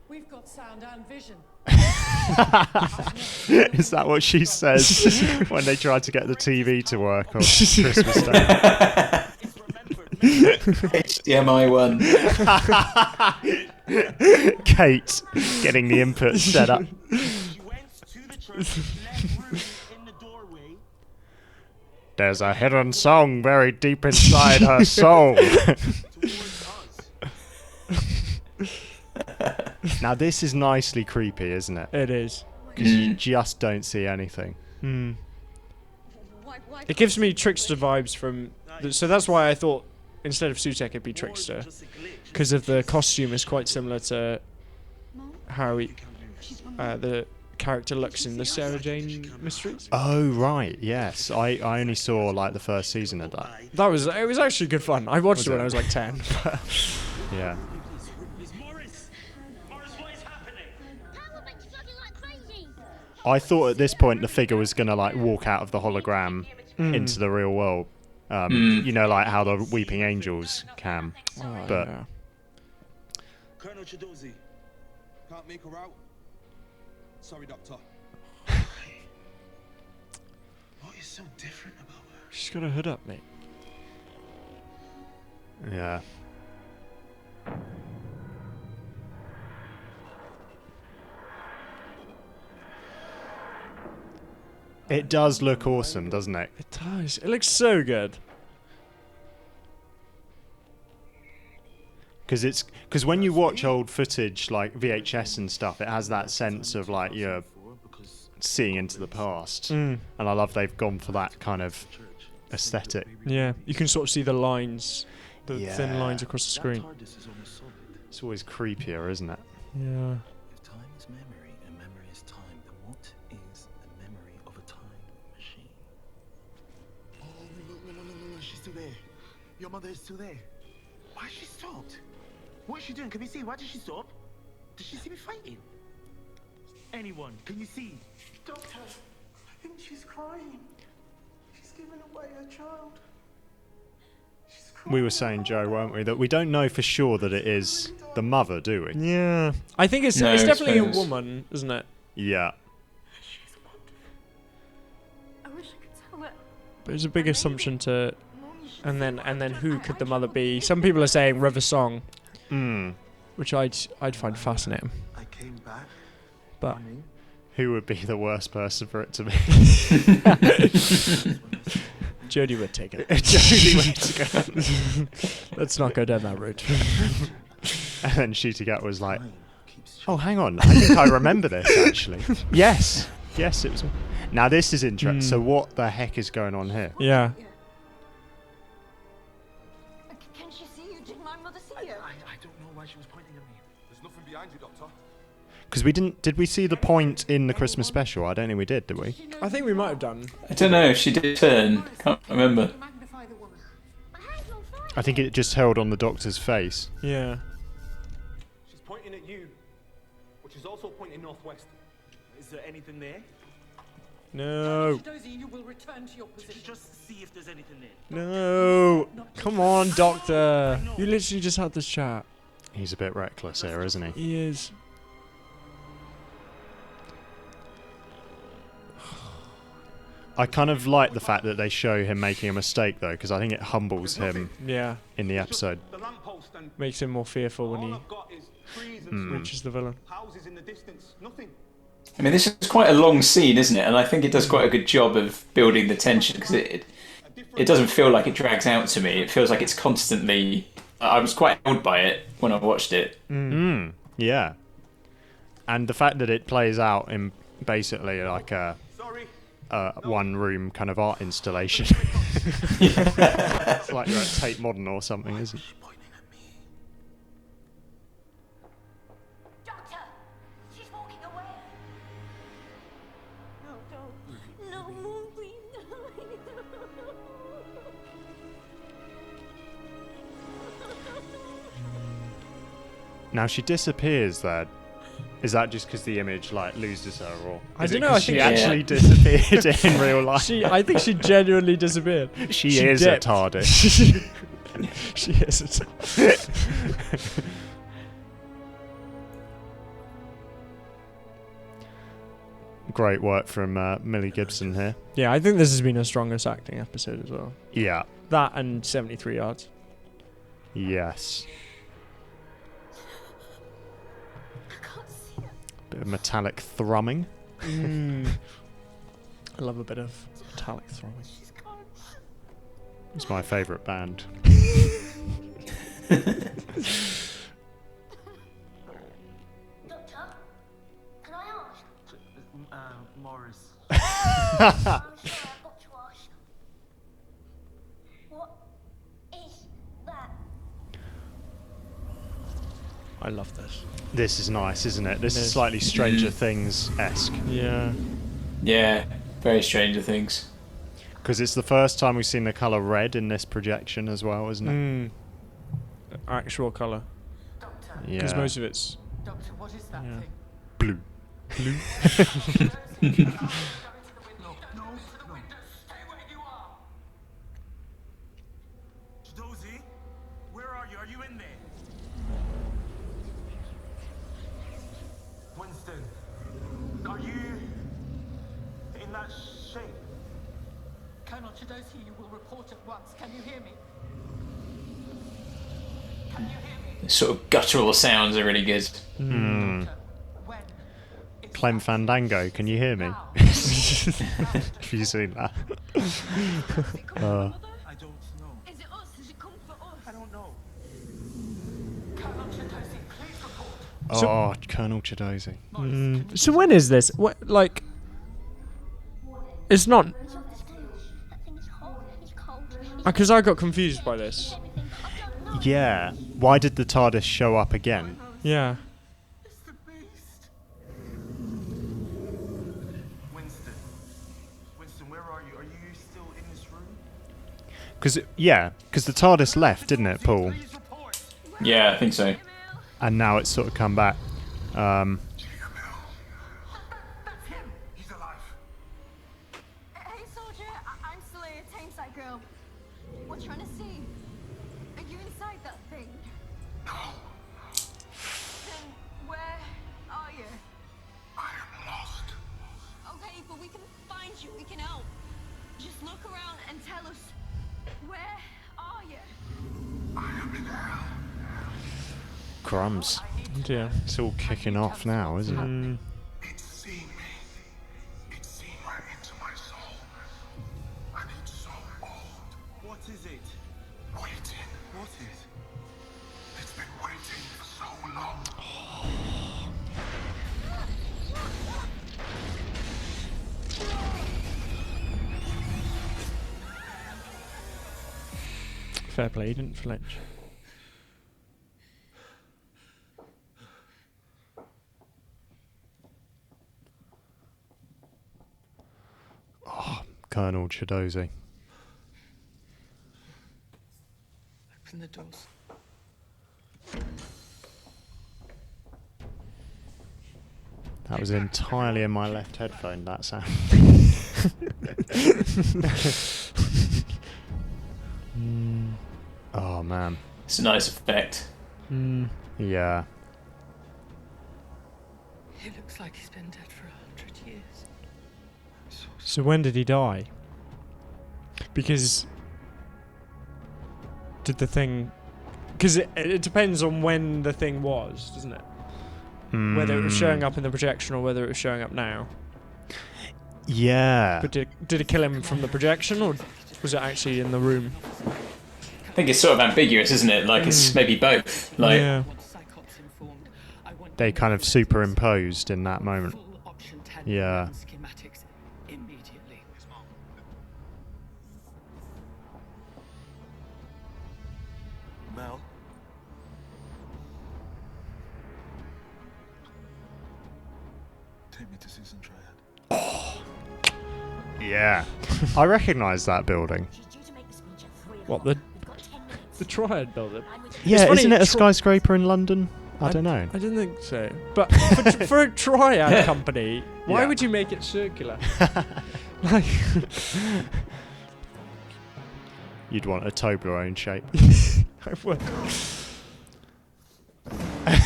Speaker 7: We've got sound and vision.
Speaker 1: Is that what she says when they try to get the TV to work on Christmas Day?
Speaker 2: HDMI 1.
Speaker 1: Kate getting the input set up. There's a hidden song buried deep inside her soul. Now this is nicely creepy, isn't it?
Speaker 3: It is.
Speaker 1: Because you just don't see anything.
Speaker 3: It gives me Trickster vibes from... So that's why I thought instead of Sutekh it'd be Trickster. Because of the costume is quite similar to how the character looks in the Sarah Jane Mysteries.
Speaker 1: Oh, right, yes. I only saw like the first season of that.
Speaker 3: It was actually good fun. I watched it when I was like 10.
Speaker 1: Yeah. I thought at this point the figure was going to like walk out of the hologram into the real world. You know, like how the Weeping Angels can. But
Speaker 3: yeah.
Speaker 13: Colonel Chidozi, can't make her out. Sorry, Doctor. What is so different about her?
Speaker 3: She's got a hood up, mate.
Speaker 1: Yeah. It does look awesome, doesn't it?
Speaker 3: It does. It looks so good.
Speaker 1: Because when you watch old footage like VHS and stuff, it has that sense of like you're seeing into the past, and I love they've gone for that kind of aesthetic.
Speaker 3: Yeah, you can sort of see the lines, the thin lines across the screen.
Speaker 1: It's always creepier, isn't it?
Speaker 3: Yeah.
Speaker 4: If time is memory and memory is time, then what is the memory of a time machine? Oh, no, she's still there. Your mother is still there. Why has she stopped? What is she doing? Can we see? Why did she stop? Did she see me fighting? Anyone, can you see? Doctor, I think she's crying. She's giving away her child.
Speaker 1: We were saying, Joe, weren't we, that we don't know for sure that it is the mother, do we?
Speaker 3: Yeah. I think it's definitely a woman, isn't it?
Speaker 1: Yeah.
Speaker 6: I wish I could tell it.
Speaker 3: But it's a big assumption to... And then who could the mother be? Some people are saying River Song. Which I'd find fascinating.
Speaker 4: I came back.
Speaker 3: But
Speaker 1: who would be the worst person for it to be?
Speaker 3: Jodie would take it.
Speaker 1: Jodie would take it.
Speaker 3: Let's not go down that route.
Speaker 1: And then Sutekh was like, "Oh, hang on, I think I remember this actually." Yes, it was. Now this is interesting. So what the heck is going on here?
Speaker 3: Yeah.
Speaker 6: Can she see you? Did my mother see you?
Speaker 4: I don't know why she was pointing at me.
Speaker 13: There's nothing behind you, Doctor.
Speaker 1: Because did we see the point in the Christmas special? I don't think we did we?
Speaker 3: I think we might have done.
Speaker 2: I don't know if she did turn. Can't remember.
Speaker 1: I think it just held on the Doctor's face.
Speaker 3: Yeah.
Speaker 12: She's pointing at you, but she's also pointing northwest.
Speaker 4: Is there anything there?
Speaker 3: No.
Speaker 7: Chidozi, you will return to your position.
Speaker 4: Just see if there's anything there.
Speaker 3: No. Come on, Doctor. You literally just had this chat.
Speaker 1: He's a bit reckless here, isn't he?
Speaker 3: He is.
Speaker 1: I kind of like the fact that they show him making a mistake, though, because I think it humbles him in the episode.
Speaker 3: Makes him more fearful when he reaches the villain.
Speaker 12: Houses in the distance, nothing.
Speaker 2: I mean, this is quite a long scene, isn't it? And I think it does quite a good job of building the tension, because it doesn't feel like it drags out to me. It feels like it's constantly... I was quite held by it when I watched it.
Speaker 1: Yeah. And the fact that it plays out in basically like a one-room kind of art installation. It's like you're at Tate Modern or something, isn't it?
Speaker 5: Doctor, she's walking away. No, don't. No, Moon, please.
Speaker 1: Now she disappears there. Is that just because the image like loses her, or
Speaker 3: I don't
Speaker 1: it
Speaker 3: know.
Speaker 1: 'cause
Speaker 3: I think
Speaker 1: she actually disappeared in real life?
Speaker 3: I think she genuinely disappeared.
Speaker 1: She is
Speaker 3: dipped.
Speaker 1: a TARDIS.
Speaker 3: She is a TARDIS.
Speaker 1: Great work from Millie Gibson here.
Speaker 3: Yeah, I think this has been her strongest acting episode as well.
Speaker 1: Yeah.
Speaker 3: That and 73 Yards.
Speaker 1: Yes. Bit of metallic thrumming.
Speaker 3: I love a bit of metallic thrumming.
Speaker 1: It's my favourite band.
Speaker 5: Doctor, can I ask?
Speaker 4: Morris.
Speaker 5: I'm sorry, I've got to ask. What is that?
Speaker 3: I love this.
Speaker 1: This is nice, isn't it? This is slightly Stranger Things-esque.
Speaker 3: Yeah.
Speaker 2: Yeah, very Stranger Things.
Speaker 1: Because it's the first time we've seen the colour red in this projection as well, isn't it?
Speaker 3: Actual colour.
Speaker 1: Yeah.
Speaker 3: Because most of it's...
Speaker 7: Doctor, what is that thing?
Speaker 1: Blue.
Speaker 3: Blue.
Speaker 4: Dozy, where are you? Are you in there? Winston, are you in that shape?
Speaker 7: Colonel Chidosi, you will report at once. Can you hear me? Can you hear me?
Speaker 2: The sort of guttural sounds are really good.
Speaker 1: Clem Fandango, can you hear me? Have you seen that?
Speaker 4: I don't know.
Speaker 5: Is it us? Does it come for us?
Speaker 4: I don't know.
Speaker 7: Colonel Chidosi, please report.
Speaker 1: Oh, Colonel Chidozi.
Speaker 3: So when is this? What, like... It's not...
Speaker 5: It's on the stage. That thing is hot. It's cold.
Speaker 3: Because I got confused by this.
Speaker 1: Yeah. Why did the TARDIS show up again?
Speaker 3: Yeah.
Speaker 4: It's the beast. Winston, where are you? Are you still in this room?
Speaker 1: Because the TARDIS left, didn't it, Paul?
Speaker 2: Yeah, I think so.
Speaker 1: And now it's sort of come back.
Speaker 4: That's him. He's alive.
Speaker 6: Hey, soldier, I'm Celia, Tameside girl. We're trying to see. Are you inside that thing?
Speaker 4: No.
Speaker 6: Then where are you?
Speaker 4: I am lost.
Speaker 6: Okay, but we can find you. We can help. Just look around and tell us, where are you?
Speaker 4: I am in hell.
Speaker 1: Crumbs.
Speaker 3: Yeah.
Speaker 1: It's all kicking off now, isn't it?
Speaker 4: It's seen me. It's seen right into my soul. And it's so old. What is it? Waiting. What is? It's been waiting for so long.
Speaker 3: Fair play, he didn't flinch.
Speaker 1: Oh, Colonel Chidozi.
Speaker 7: Open the doors.
Speaker 1: That was entirely in my left headphone, that sound. Oh, man.
Speaker 2: It's a nice effect.
Speaker 1: Yeah.
Speaker 7: He looks like he's been dead for 100 years.
Speaker 3: So when did he die? Because did the thing... Because it depends on when the thing was, doesn't it? Whether it was showing up in the projection or whether it was showing up now.
Speaker 1: Yeah.
Speaker 3: But did it kill him from the projection, or was it actually in the room?
Speaker 2: I think it's sort of ambiguous, isn't it? Like it's maybe both. Like
Speaker 3: yeah.
Speaker 1: They kind of superimposed in that moment. Yeah.
Speaker 4: Mel? Take me to Susan Triad.
Speaker 1: Yeah. I recognise that building.
Speaker 3: What, the Triad building?
Speaker 1: Yeah,
Speaker 3: funny,
Speaker 1: isn't it a skyscraper in London? I don't know.
Speaker 3: I didn't think so. But for a Triad company, why would you make it circular? Like,
Speaker 1: you'd want a Toblerone shape.
Speaker 3: I would.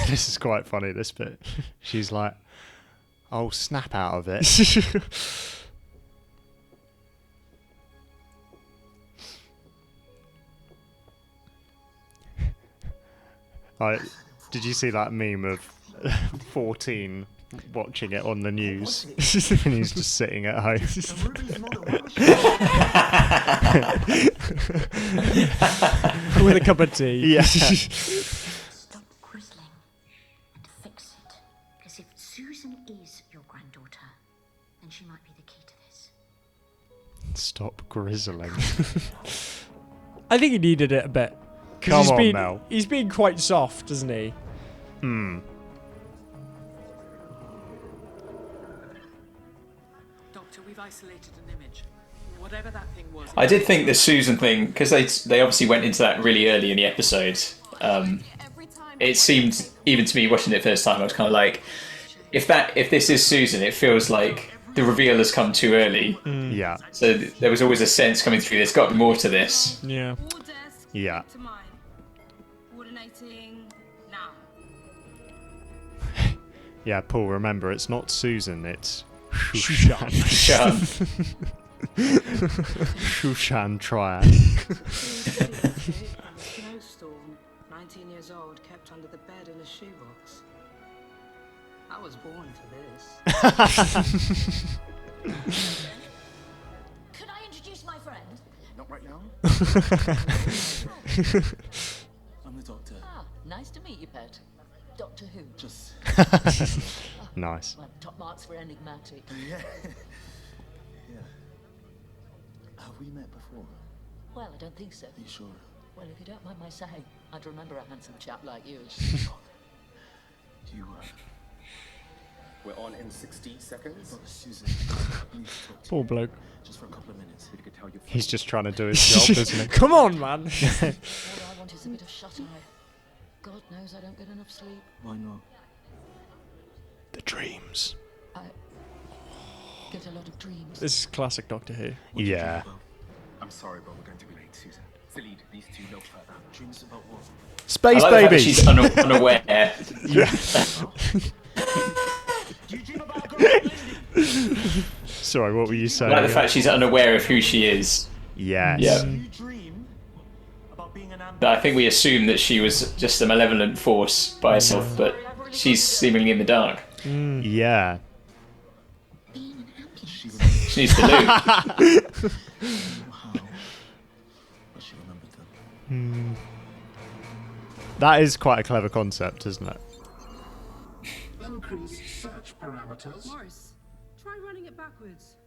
Speaker 1: This is quite funny, this bit. She's like, oh, snap out of it. Did you see that meme of 14 watching it on the news and he's just sitting at home?
Speaker 3: With a cup of tea.
Speaker 1: Yeah.
Speaker 8: Stop grizzling and fix it. Because if Susan is your granddaughter, then she might be the key to this.
Speaker 1: Stop grizzling.
Speaker 3: I think he needed it a bit.
Speaker 1: Come on, Mel.
Speaker 3: He's being quite soft, isn't he?
Speaker 7: Doctor, we've isolated an image. Whatever that thing was.
Speaker 2: I did think the Susan thing, because they obviously went into that really early in the episode. It seemed, even to me watching it first time, I was kind of like, if this is Susan, it feels like the reveal has come too early.
Speaker 1: Yeah.
Speaker 2: So there was always a sense coming through. There's got to be more to this.
Speaker 3: Yeah.
Speaker 1: Yeah.
Speaker 14: Coordinating now.
Speaker 1: Yeah, Paul, remember, it's not Susan, it's
Speaker 3: Shushan.
Speaker 1: Shushan Triad.
Speaker 11: Snowstorm, 19 years old, kept under the bed in a shoebox. I was born for this.
Speaker 8: Could I introduce my friend?
Speaker 4: Not right now. I'm the doctor.
Speaker 8: Ah, nice to meet you, pet. Doctor Who?
Speaker 4: Just...
Speaker 1: Nice.
Speaker 8: Well, top marks for enigmatic.
Speaker 4: Yeah. Yeah. Have we met before?
Speaker 8: Well, I don't think so.
Speaker 4: Are you sure?
Speaker 8: Well, if you don't mind my saying, I'd remember a handsome chap like you.
Speaker 4: You,
Speaker 9: We're on in 60 seconds.
Speaker 4: Dr. Susan, I need to talk to
Speaker 3: Poor
Speaker 4: you.
Speaker 3: bloke.
Speaker 4: Just for a couple of minutes.
Speaker 9: You could tell you
Speaker 1: He's just trying to do his job, isn't he?
Speaker 3: Come on, man.
Speaker 8: All I want is a bit of shut-eye. God knows I don't get enough sleep.
Speaker 4: Why not?
Speaker 1: The dreams.
Speaker 8: I get a lot of dreams.
Speaker 3: This is classic Doctor Who.
Speaker 1: Yeah.
Speaker 9: I'm sorry, but we're going to be late, Susan. Philippe, these two no further.
Speaker 4: Dreams about what?
Speaker 1: Space
Speaker 2: I like the fact that
Speaker 1: babies.
Speaker 2: she's unaware.
Speaker 4: Do you dream about going?
Speaker 1: Sorry, what were you
Speaker 2: I
Speaker 1: saying?
Speaker 2: like the fact she's unaware of who she is.
Speaker 1: Yes.
Speaker 2: Yeah.
Speaker 4: Do you dream about being an
Speaker 2: But I think we assumed that she was just a malevolent force by herself, but she's seemingly in the dark.
Speaker 1: Yeah.
Speaker 2: She needs to loot.
Speaker 4: But she remembered them.
Speaker 1: That is quite a clever concept, isn't it?
Speaker 13: Increase search parameters.
Speaker 14: Morris, try running it backwards.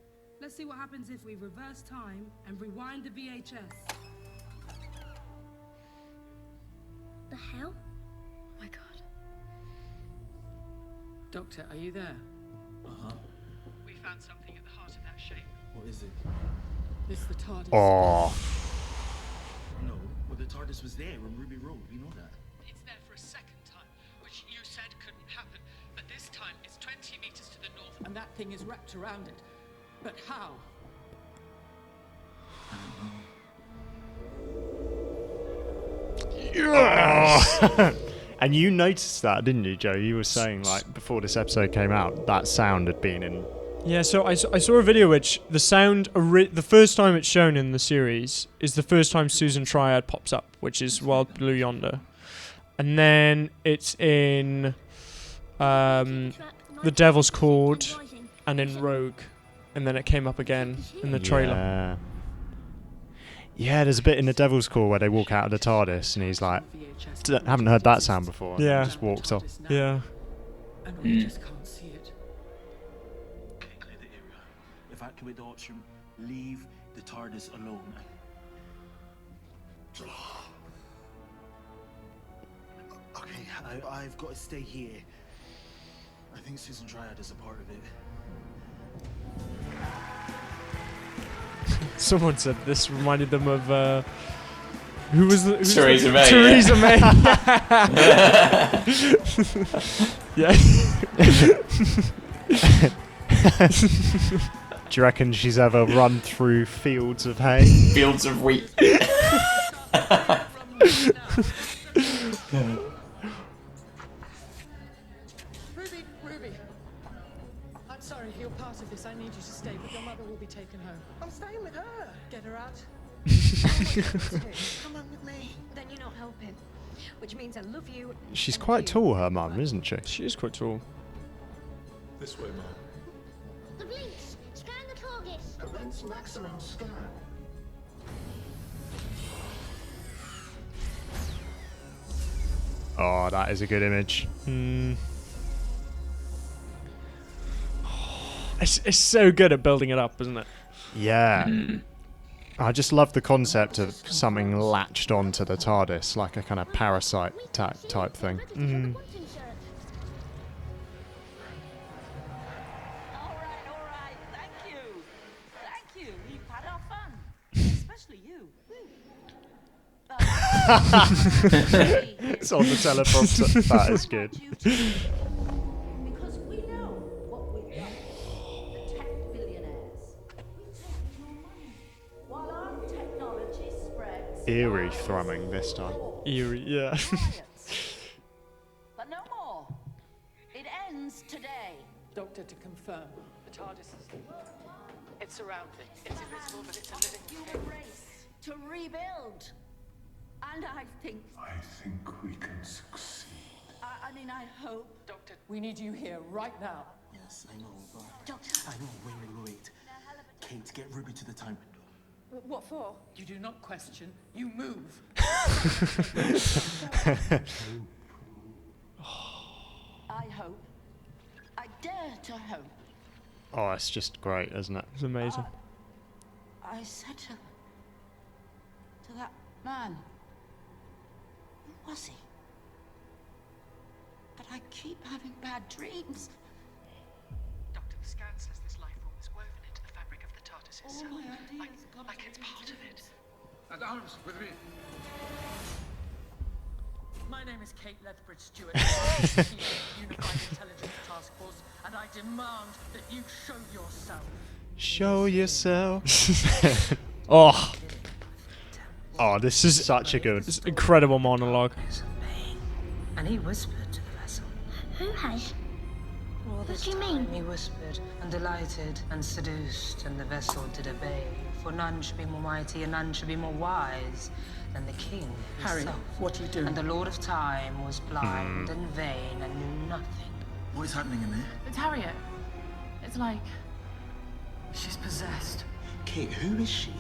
Speaker 14: Let's see what happens if we reverse time and rewind the VHS.
Speaker 5: The hell?
Speaker 14: Oh my God. Doctor, are you there?
Speaker 4: Uh-huh.
Speaker 7: We found something at the heart of that shape.
Speaker 4: What is it?
Speaker 14: It's the TARDIS.
Speaker 1: Oh.
Speaker 4: No, well, the TARDIS was there on Ruby Road. We know that.
Speaker 7: It's there for a second time, which you said couldn't happen. But this time it's 20 meters to the north, and that thing is wrapped around it. But how?
Speaker 1: And you noticed that, didn't you, Joe? You were saying, like, before this episode came out, that sound had been in
Speaker 3: Yeah, so I saw a video which the sound, the first time it's shown in the series is the first time Susan Triad pops up, which is Wild Blue Yonder. And then it's in The Devil's Chord and in Rogue. And then it came up again in the trailer.
Speaker 1: Yeah, there's a bit in The Devil's Chord where they walk out of the TARDIS and he's like, haven't heard that sound before. And
Speaker 3: Yeah.
Speaker 1: just walks off.
Speaker 3: Yeah.
Speaker 15: And we just can't see it. Okay, clear the area. Evacuate the watch room. Leave the TARDIS alone. Okay, I've got to stay here. I think Susan Triad is a part of it.
Speaker 3: Someone said this reminded them of who was the
Speaker 2: Theresa May.
Speaker 3: Theresa May. Yeah.
Speaker 1: Do you reckon she's ever run through fields of hay?
Speaker 2: Fields of wheat.
Speaker 7: Ruby. I'm sorry, you're part of this. I need you to stay, but your mother will be taken home.
Speaker 11: I'm staying with her.
Speaker 7: Get her out.
Speaker 11: Come on with me.
Speaker 6: Then you're not helping. Which means I love you.
Speaker 1: She's quite tall, her mum, isn't she?
Speaker 3: She is quite tall.
Speaker 13: This way, Mom.
Speaker 5: The blinks! Scan the target!
Speaker 11: Commence maximum scan.
Speaker 1: Oh, that is a good image.
Speaker 3: It's so good at building it up, isn't it?
Speaker 1: Yeah. I just love the concept of something latched onto the TARDIS, like a kind of parasite type thing.
Speaker 8: All right. Thank you. We've had our fun. Especially you.
Speaker 1: It's on the teleprompter. That is good.
Speaker 8: Because we know what we've done. The tech billionaires. We take your money. While our technology spreads.
Speaker 1: Eerie thrumming this time.
Speaker 3: Eerie, yeah.
Speaker 8: But no more. It ends today.
Speaker 7: Doctor, to confirm, the TARDIS is... It's surrounded. It's invisible, but it's a living
Speaker 8: Human race to rebuild. And I think
Speaker 13: we can succeed.
Speaker 8: I mean, I hope.
Speaker 7: Doctor, we need you here right now.
Speaker 15: Yes, I know, but...
Speaker 8: Doctor.
Speaker 15: I know, wait. Kate, get Ruby to the time window.
Speaker 6: What for?
Speaker 7: You do not question, you move.
Speaker 8: I hope. I dare to hope.
Speaker 1: Oh, it's just great, isn't it?
Speaker 3: It's amazing.
Speaker 8: I said to that man, who was he? But I keep having bad dreams.
Speaker 7: Doctor, the scan says this life form is woven into the fabric of the TARDIS itself.
Speaker 8: All my ideas
Speaker 7: Like it's part of it.
Speaker 13: At arms with me.
Speaker 7: My name is Kate Lethbridge Stewart, Chief of Unified Intelligence Task Force, and I demand that you show yourself.
Speaker 1: Show yourself. Oh, this is such a good...
Speaker 3: It's incredible monologue.
Speaker 16: And he whispered to the vessel.
Speaker 5: Who has?
Speaker 16: All this
Speaker 5: do you
Speaker 16: time
Speaker 5: mean?
Speaker 16: he whispered, and delighted, and seduced, and the vessel did obey. For none should be more mighty, and none should be more wise than the king
Speaker 7: Harry,
Speaker 16: himself.
Speaker 7: what are you doing?
Speaker 16: And the Lord of Time was blind and vain, and knew nothing.
Speaker 15: What is happening in there?
Speaker 10: It's Harriet. It's like... she's possessed.
Speaker 15: Kate, who is she?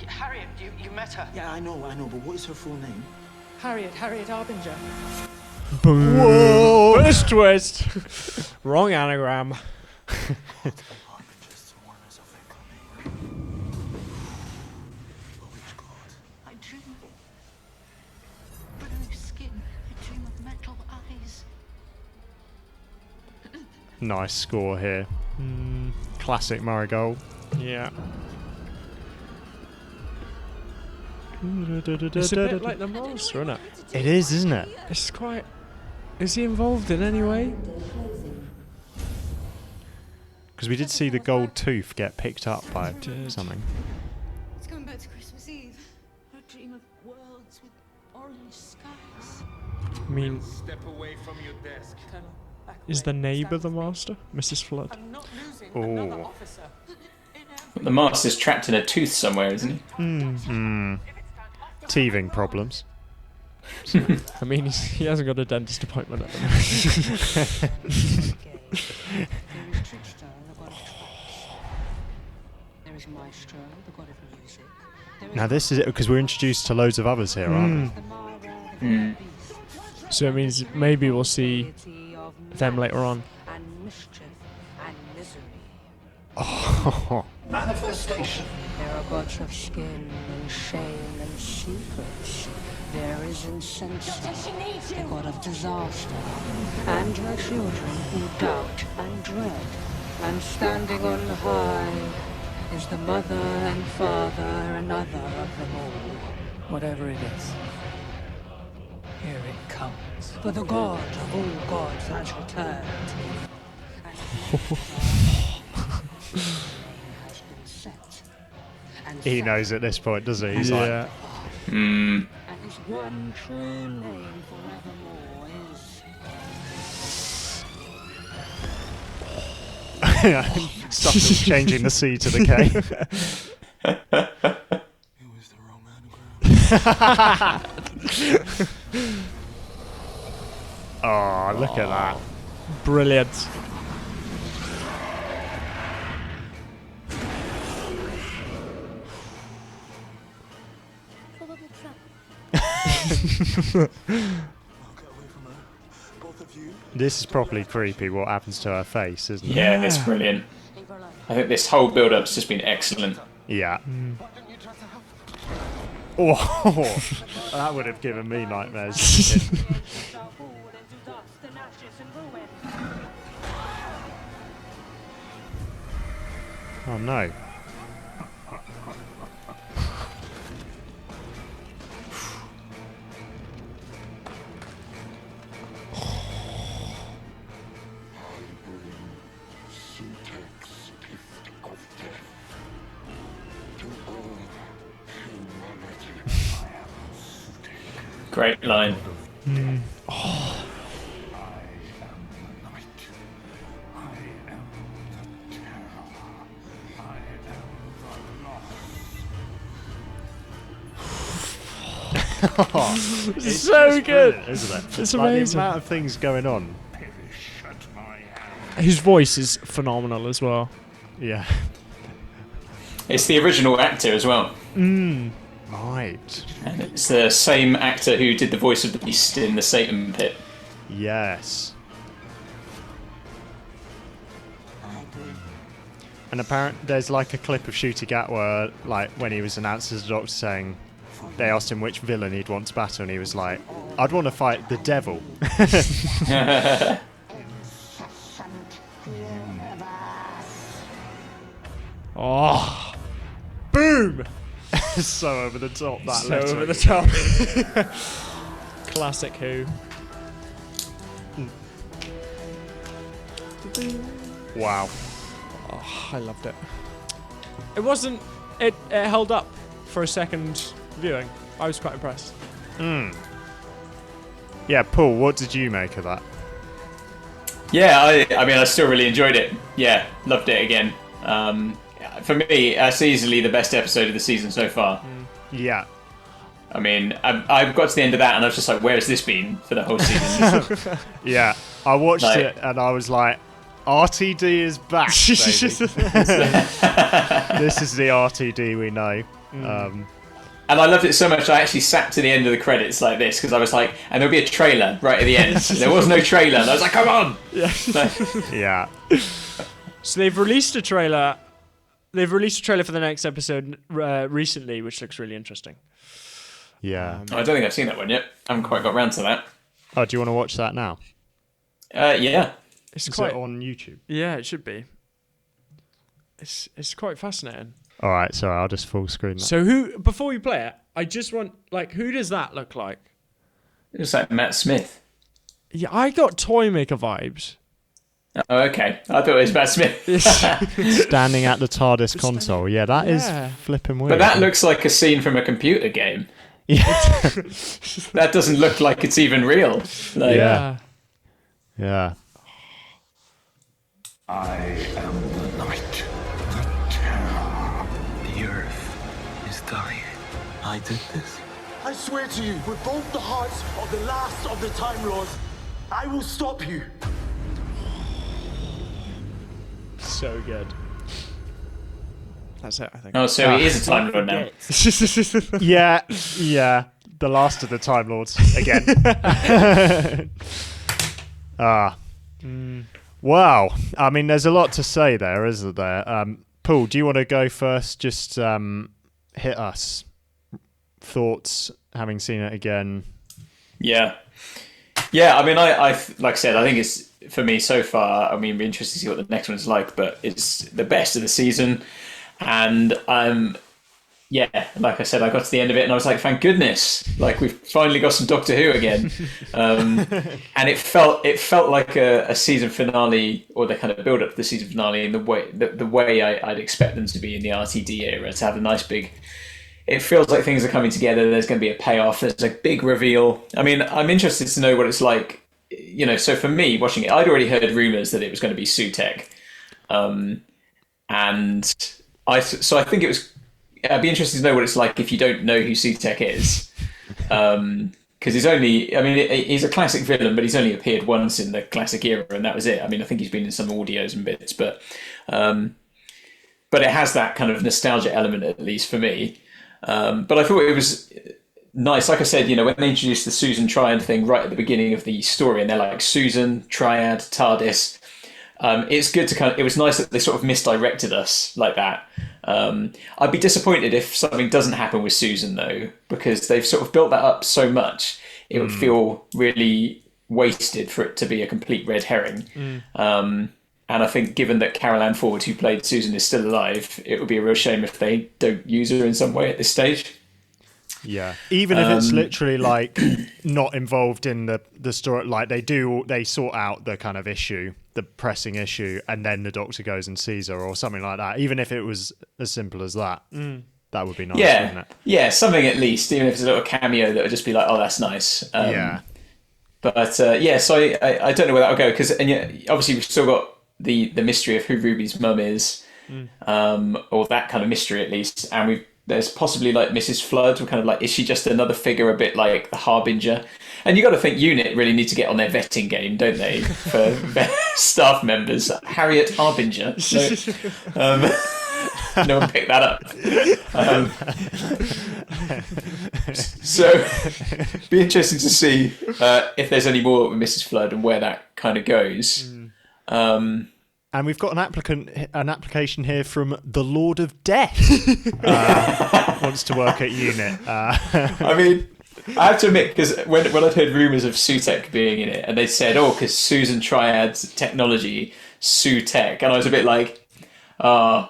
Speaker 7: Harriet, you met her.
Speaker 15: Yeah, I know, but what is her full name?
Speaker 7: Harriet Arbinger.
Speaker 3: Boom.
Speaker 1: Whoa!
Speaker 3: First twist. Wrong anagram.
Speaker 8: I dream of blue skin. I dream of metal eyes.
Speaker 1: Nice score here. Classic Marigold.
Speaker 3: Yeah. It's a bit like the monster, isn't it?
Speaker 1: It is, isn't it?
Speaker 3: It's quite... Is he involved in any way?
Speaker 1: Because we did see the gold tooth get picked up by something.
Speaker 6: It's going back to Christmas Eve.
Speaker 8: I dream of worlds with orange skies.
Speaker 3: I mean...
Speaker 13: Step away from your desk.
Speaker 7: Colonel, back
Speaker 3: Is the neighbour the master? Mrs. Flood.
Speaker 1: Oh.
Speaker 2: The master's trapped in a tooth somewhere, isn't he?
Speaker 1: Teething problems.
Speaker 3: I mean, he hasn't got a dentist appointment at the moment.
Speaker 16: There is Maestro, the god of music.
Speaker 1: Now this is it, because we're introduced to loads of others here, aren't we?
Speaker 3: So it means maybe we'll see them later on.
Speaker 16: And mischief and misery.
Speaker 1: Oh.
Speaker 13: Manifestation.
Speaker 16: There are gods of skin and shame and secrets. There is Incense, the god of disaster, and her children who doubt and dread. And standing on high is the mother and father and other of them all. Whatever it is, here it comes. For the god of all gods has returned.
Speaker 1: He knows at this point, doesn't he? He's
Speaker 3: Yeah.
Speaker 16: And his one true name forevermore is...
Speaker 1: Stop changing the C to the K.
Speaker 13: It was the wrong anagram.
Speaker 1: Oh, look at that.
Speaker 3: Brilliant.
Speaker 5: Probable trap.
Speaker 1: This is properly creepy, what happens to her face, isn't it?
Speaker 2: Yeah, it's brilliant. I think this whole build-up's just been excellent.
Speaker 1: Yeah. Oh, that would have given me nightmares. Oh no.
Speaker 13: Suteth's gift of death to all humanity. I am Sutekh.
Speaker 2: Great line.
Speaker 3: Oh.
Speaker 1: It's
Speaker 3: so good,
Speaker 1: isn't it?
Speaker 3: It's
Speaker 1: like
Speaker 3: amazing.
Speaker 1: The amount of things going on.
Speaker 3: His voice is phenomenal as well.
Speaker 1: Yeah.
Speaker 2: It's the original actor as well.
Speaker 1: Right.
Speaker 2: And it's the same actor who did the voice of the beast in the Satan pit.
Speaker 1: Yes. And apparently, there's like a clip of Shooty Gatwa, like when he was announced as a doctor, saying they asked him which villain he'd want to battle, and he was like, "I'd want to fight the devil."
Speaker 3: Oh, boom!
Speaker 1: So over the top. That
Speaker 3: So
Speaker 1: letter.
Speaker 3: over the top. Classic Who.
Speaker 1: Wow.
Speaker 3: Oh, I loved it. It wasn't. It held up for a second viewing. I was quite impressed.
Speaker 1: Yeah, Paul, what did you make of that?
Speaker 2: Yeah, I mean, I still really enjoyed it. Yeah, loved it again. For me, that's easily the best episode of the season so far.
Speaker 1: Yeah.
Speaker 2: I mean, I've got to the end of that and I was just like, where has this been for the whole season?
Speaker 1: Yeah, I watched
Speaker 2: Like-
Speaker 1: it and I was like, RTD is back, baby. This is the RTD we know.
Speaker 2: And I loved it so much I actually sat to the end of the credits like this because I was like, and there'll be a trailer right at the end. There was no trailer and I was like, come on!
Speaker 1: Yeah.
Speaker 3: So they've released a trailer. They've released a trailer for the next episode recently, which looks really interesting.
Speaker 1: Yeah.
Speaker 2: I don't think I've seen that one yet. I haven't quite got round to that.
Speaker 1: Oh, do you want to watch that now?
Speaker 2: Yeah.
Speaker 3: It's
Speaker 1: Is
Speaker 3: quite
Speaker 1: it on YouTube?
Speaker 3: Yeah, it should be. It's quite fascinating.
Speaker 1: All right, sorry, I'll just full screen that.
Speaker 3: So who? Before we play it, I just want who does that look like?
Speaker 2: It was like Matt Smith.
Speaker 3: Yeah, I got Toymaker vibes.
Speaker 2: Oh, okay. I thought it was Matt Smith.
Speaker 1: Standing at the TARDIS console. Yeah, that is flipping weird.
Speaker 2: But that looks like a scene from a computer game.
Speaker 1: Yeah.
Speaker 2: That doesn't look like it's even real. Like,
Speaker 1: Yeah.
Speaker 13: I am the night, the terror.
Speaker 15: The Earth is dying. I did this.
Speaker 4: I swear to you, with both the hearts of the last of the Time Lords, I will stop you.
Speaker 3: So good. That's it, I think.
Speaker 2: Oh, so he is a Time Lord now.
Speaker 1: Yeah. The last of the Time Lords again. Wow. I mean, there's a lot to say there, isn't there? Paul, do you want to go first? Just hit us. Thoughts, having seen it again.
Speaker 2: Yeah. I mean, I like I said, I think it's, for me so far, I mean, it'd be interesting to see what the next one's like, but it's the best of the season. And like I said, I got to the end of it and I was like, thank goodness, like we've finally got some Doctor Who again. And it felt like a season finale, or the kind of build up to the season finale in the way I'd expect them to be in the RTD era, to have a nice big. It feels like things are coming together. There's going to be a payoff. There's a big reveal. I mean, I'm interested to know what it's like. You know, so for me, watching it, I'd already heard rumours that it was going to be Sutekh. And I think I'd be interested to know what it's like if you don't know who Sutekh is. Because he's a classic villain, but he's only appeared once in the classic era, and that was it. I mean, I think he's been in some audios and bits, but it has that kind of nostalgia element, at least for me. But I thought it was nice. Like I said, you know, when they introduced the Susan Triad thing right at the beginning of the story, and they're like Susan, Triad, TARDIS. It's good to it was nice that they sort of misdirected us like that. I'd be disappointed if something doesn't happen with Susan, though, because they've sort of built that up so much. It would feel really wasted for it to be a complete red herring. And I think, given that Carol Ann Ford, who played Susan, is still alive, it would be a real shame if they don't use her in some way at this stage.
Speaker 1: Yeah, even if it's literally like not involved in the story, like they sort out the kind of issue, the pressing issue, and then the Doctor goes and sees her or something like that. Even if it was as simple as that, that would be nice, wouldn't it?
Speaker 2: Yeah, something at least, even if it's a little cameo that would just be like, oh, that's nice. But so I don't know where that will go, because obviously we've still got the mystery of who Ruby's mum is, or that kind of mystery at least, and there's possibly like Mrs. Flood. We're kind of like, is she just another figure, a bit like the Harbinger? And you got to think UNIT really need to get on their vetting game, don't they, for staff members? Harriet Harbinger. So, no one picked that up. So, be interesting to see if there's any more with Mrs. Flood and where that kind of goes.
Speaker 1: And we've got an application here from the Lord of Death. Wants to work at UNIT.
Speaker 2: I mean, I have to admit, because when I'd heard rumours of Sutekh being in it, and they said, oh, because Susan Triad Technology, Sutekh, and I was a bit like, I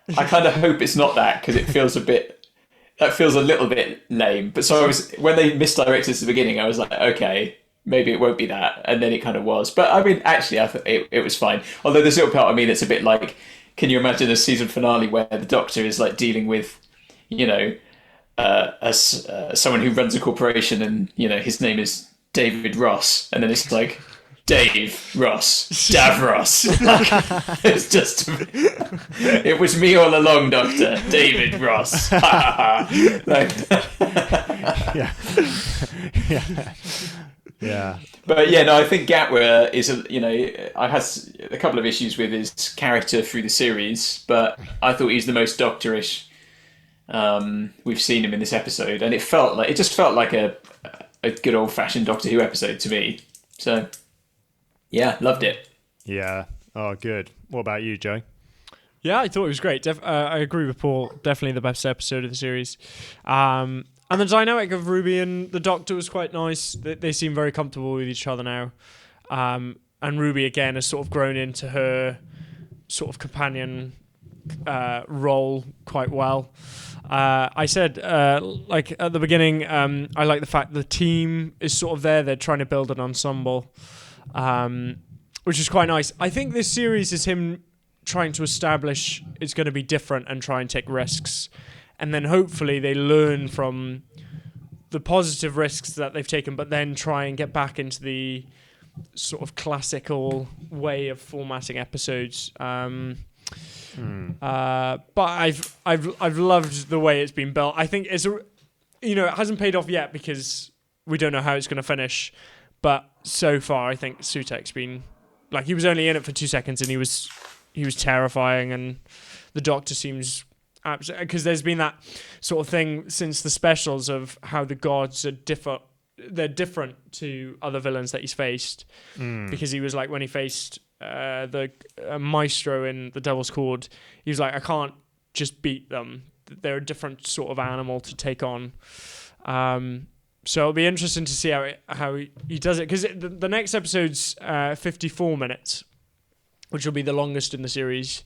Speaker 2: kind of hope it's not that, because it feels a little bit lame. But so when they misdirected us at the beginning, I was like, okay, maybe it won't be that, and then it kind of was. But I mean, actually, I thought it was fine. Although there's a little part of me that's a bit like, can you imagine a season finale where the Doctor is like dealing with, you know, someone who runs a corporation, and you know his name is David Ross, and then it's like Dave Ross, Davros. It's just, it was me all along, Doctor, David Ross.
Speaker 1: Yeah.
Speaker 2: But yeah, no, I think Gatwa is, I had a couple of issues with his character through the series, but I thought he's the most Doctorish we've seen him in this episode, and it just felt like a good old fashioned Doctor Who episode to me. So yeah, loved it.
Speaker 1: Yeah. Oh, good. What about you, Joe?
Speaker 3: Yeah, I thought it was great. I agree with Paul. Definitely the best episode of the series. And the dynamic of Ruby and the Doctor was quite nice. They seem very comfortable with each other now. And Ruby, again, has sort of grown into her sort of companion role quite well. I said, like at the beginning, I like the fact the team is sort of there. They're trying to build an ensemble, which is quite nice. I think this series is him trying to establish it's going to be different and try and take risks. And then hopefully they learn from the positive risks that they've taken, but then try and get back into the sort of classical way of formatting episodes. But I've loved the way it's been built. I think it hasn't paid off yet because we don't know how it's going to finish. But so far, I think Sutekh's been he was only in it for 2 seconds, and he was terrifying, and the Doctor seems because there's been that sort of thing since the specials of how the gods are different. They're different to other villains that he's faced, because he was like when he faced the Maestro in the Devil's Cord, he was like, I can't just beat them. They're a different sort of animal to take on. So it'll be interesting to see how he does it, because the next episode's 54 minutes, which will be the longest in the series,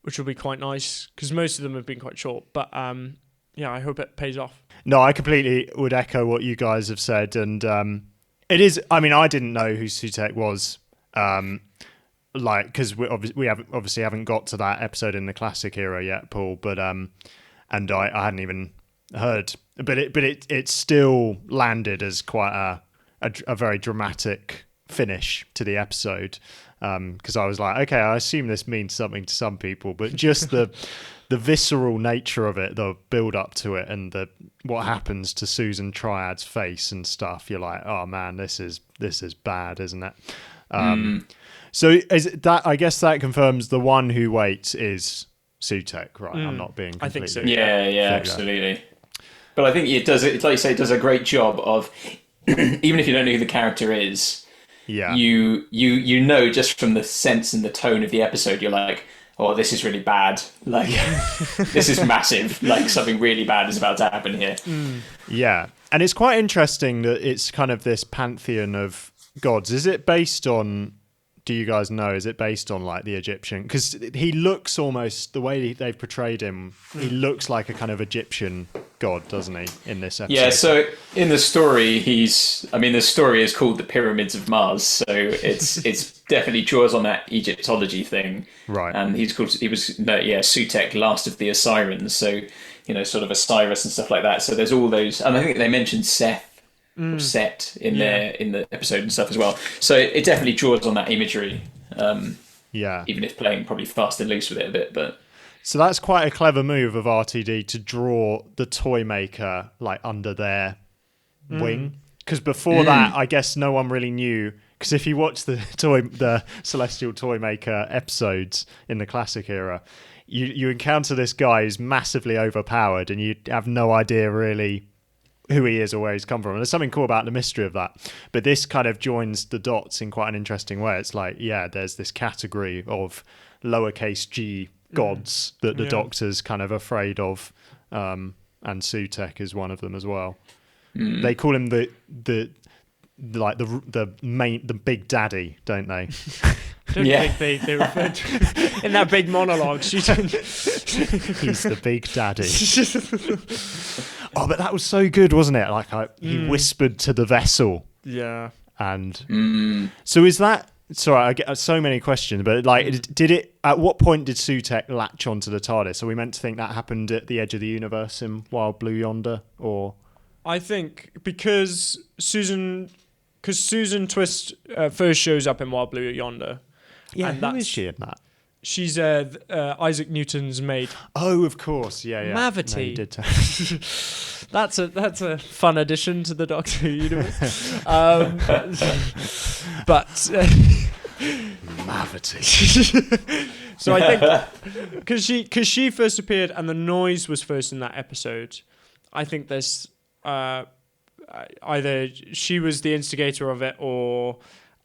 Speaker 3: which will be quite nice because most of them have been quite short. But I hope it pays off. No,
Speaker 1: I completely would echo what you guys have said, and it is. I mean, I didn't know who Sutekh was, because we haven't got to that episode in the classic era yet, Paul. But and I hadn't even heard, but it still landed as quite a very dramatic finish to the episode, because I was like, okay, I assume this means something to some people, but just the visceral nature of it, the build up to it, and what happens to Susan Triad's face and stuff, you're like, oh man, this is bad, isn't it? So is it that? I guess that confirms the one who waits is Sutekh, right? I'm not being completely...
Speaker 3: I think so.
Speaker 2: Yeah, absolutely. But I think it does. It's like you say, it does a great job of even if you don't know who the character is, you know just from the sense and the tone of the episode, you're like, oh, this is really bad. Like, this is massive. Like, something really bad is about to happen here.
Speaker 1: Yeah, and it's quite interesting that it's kind of this pantheon of gods. Is it based on? Do you guys know? Is it based on like the Egyptian? Because he looks almost the way they've portrayed him. He looks like a kind of Egyptian god, doesn't he? In this episode.
Speaker 2: Yeah. So in the story, the story is called the Pyramids of Mars. So it's definitely draws on that Egyptology thing.
Speaker 1: Right.
Speaker 2: And he was Sutekh, last of the Osirians. So sort of Osiris and stuff like that. So there's all those, and I think they mentioned Seth. Set in the episode and stuff as well, so it definitely draws on that imagery. Even if playing probably fast and loose with it a bit, but
Speaker 1: so that's quite a clever move of RTD to draw the toy maker like under their wing, because before that, I guess no one really knew. Because if you watch the Celestial Toy Maker episodes in the classic era, you encounter this guy who's massively overpowered, and you have no idea really who he is or where he's come from. And there's something cool about the mystery of that. But this kind of joins the dots in quite an interesting way. It's like, there's this category of lowercase g gods that the Doctor's kind of afraid of, and Sutekh is one of them as well. They call him the big daddy, don't they?
Speaker 3: Think they referred to in that big monologue. He's
Speaker 1: the big daddy. Oh, but that was so good, wasn't it? Like he whispered to the vessel.
Speaker 3: Yeah.
Speaker 1: And so is that? Sorry, I get so many questions, but did it? At what point did Sutekh latch onto the TARDIS? Are we meant to think that happened at the edge of the universe in Wild Blue Yonder, or?
Speaker 3: I think because Susan Twist first shows up in Wild Blue Yonder.
Speaker 1: Yeah, and who is she in that?
Speaker 3: She's Isaac Newton's maid.
Speaker 1: Oh, of course, yeah.
Speaker 3: Mavity. No, that's a fun addition to the Doctor Who universe. But
Speaker 1: Mavity.
Speaker 3: So I think because she first appeared and the noise was first in that episode, I think there's either she was the instigator of it or.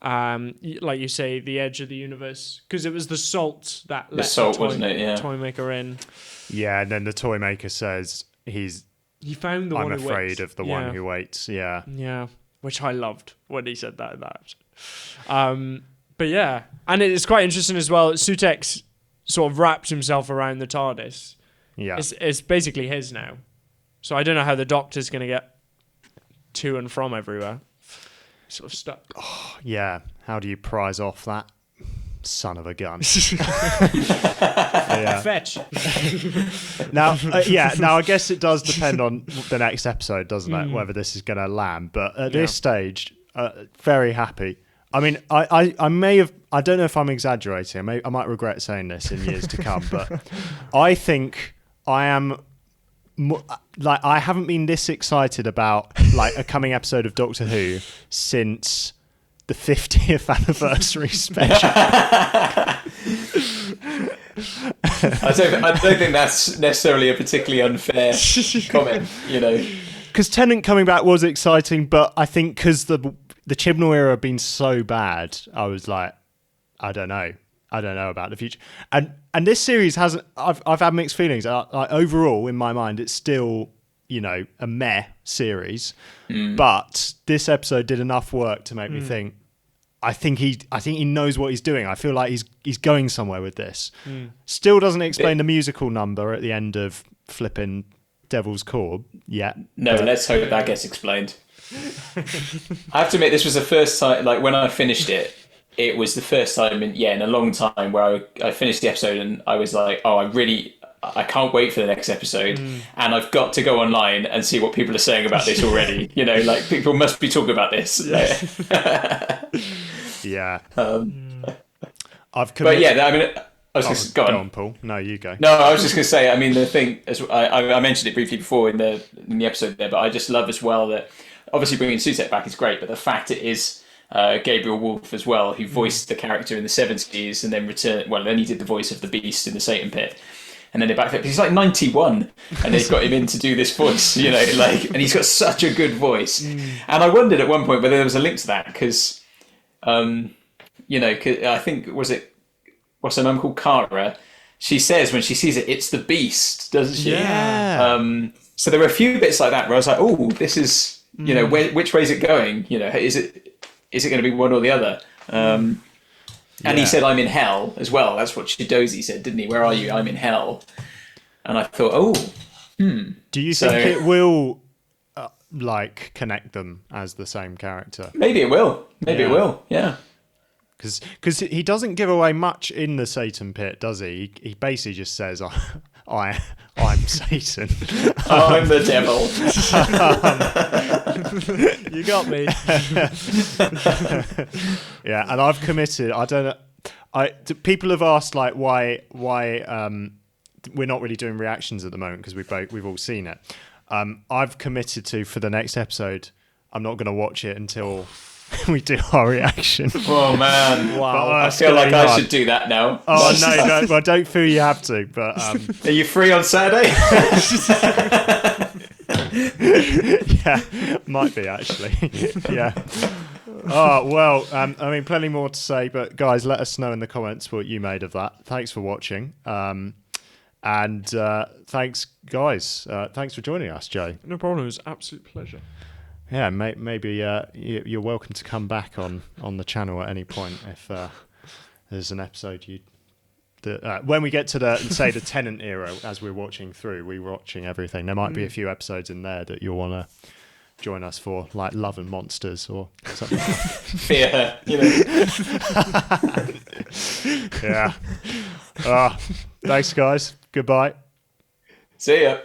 Speaker 3: Like you say, the edge of the universe, because it was the salt that let
Speaker 2: wasn't it? Yeah.
Speaker 3: Toymaker in.
Speaker 1: Yeah, and then the Toymaker says he
Speaker 3: found the one who waits.
Speaker 1: I'm afraid of the one who waits. Yeah,
Speaker 3: which I loved when he said that. But yeah, and it's quite interesting as well. Sutekh sort of wrapped himself around the TARDIS.
Speaker 1: Yeah,
Speaker 3: it's basically his now. So I don't know how the Doctor's going to get to and from everywhere. Sort of stuck.
Speaker 1: Oh, yeah. How do you prize off that son of a gun?
Speaker 3: Fetch.
Speaker 1: Now, I guess it does depend on the next episode, doesn't it? Whether this is going to land. But at this stage, very happy. I mean, I may have. I don't know if I'm exaggerating. I might regret saying this in years to come, but I think I am. Like, I haven't been this excited about like a coming episode of Doctor Who since the 50th anniversary special.
Speaker 2: I don't think that's necessarily a particularly unfair comment, you know.
Speaker 1: Because Tennant coming back was exciting, but I think because the Chibnall era had been so bad, I was like, I don't know about the future. And this series hasn't. I've had mixed feelings. Overall, in my mind, it's still, you know, a meh series. But this episode did enough work to make me think. I think he knows what he's doing. I feel like he's going somewhere with this. Still doesn't explain the musical number at the end of flipping Devil's Core yet.
Speaker 2: No, let's hope that gets explained. I have to admit, this was the first time, like when I finished it, it was the first time in a long time where I finished the episode and I was like, oh, I can't wait for the next episode, and I've got to go online and see what people are saying about this already. You know, like people must be talking about this.
Speaker 1: Yeah.
Speaker 2: But yeah, I mean, I was just
Speaker 1: go on, Paul. No, you go.
Speaker 2: No, I was just going to say. I mean, the thing as I mentioned it briefly before in the episode there, but I just love as well that obviously bringing Sutekh back is great, but the fact it is Gabriel Wolfe as well, who voiced the character in the 70s and then then he did the voice of the Beast in the Satan Pit. And then they backflip. He's like 91, and they've got him in to do this voice, you know, like, and he's got such a good voice. And I wondered at one point whether there was a link to that because, you know, I think what's her name called Cara? She says when she sees it, it's the Beast, doesn't she?
Speaker 1: Yeah.
Speaker 2: So there were a few bits like that where I was like, oh, this is, you know, which way is it going? You know, is it going to be one or the other? And he said, I'm in hell as well. That's what Shidozi said, didn't he? Where are you? I'm in hell. And I thought,
Speaker 1: Do you think it will, like, connect them as the same character?
Speaker 2: Maybe it will. Maybe it will, yeah.
Speaker 1: Because he doesn't give away much in the Satan Pit, does he? He basically just says, I'm Satan.
Speaker 2: I'm the devil.
Speaker 3: You got me.
Speaker 1: Yeah, and I've committed. I don't know. People have asked like why we're not really doing reactions at the moment because we've all seen it. I've committed to, for the next episode, I'm not going to watch it until we do our reaction.
Speaker 2: Oh man!
Speaker 1: Wow,
Speaker 2: I feel like I should do that now.
Speaker 1: Oh no! Well, don't feel you have to. But
Speaker 2: are you free on Saturday?
Speaker 1: Yeah, might be actually. Yeah. Oh well, I mean, plenty more to say, but guys, let us know in the comments what you made of that. Thanks for watching, and thanks, guys. Thanks for joining us, Joe.
Speaker 3: No problem. It was an absolute pleasure.
Speaker 1: Yeah, maybe you're welcome to come back on the channel at any point if there's an episode when we get to the Tennant era, as we're watching everything. There might be a few episodes in there that you'll want to join us for, like Love and Monsters or something.
Speaker 2: Fear her, you know.
Speaker 1: Yeah. Thanks, guys. Goodbye.
Speaker 2: See ya.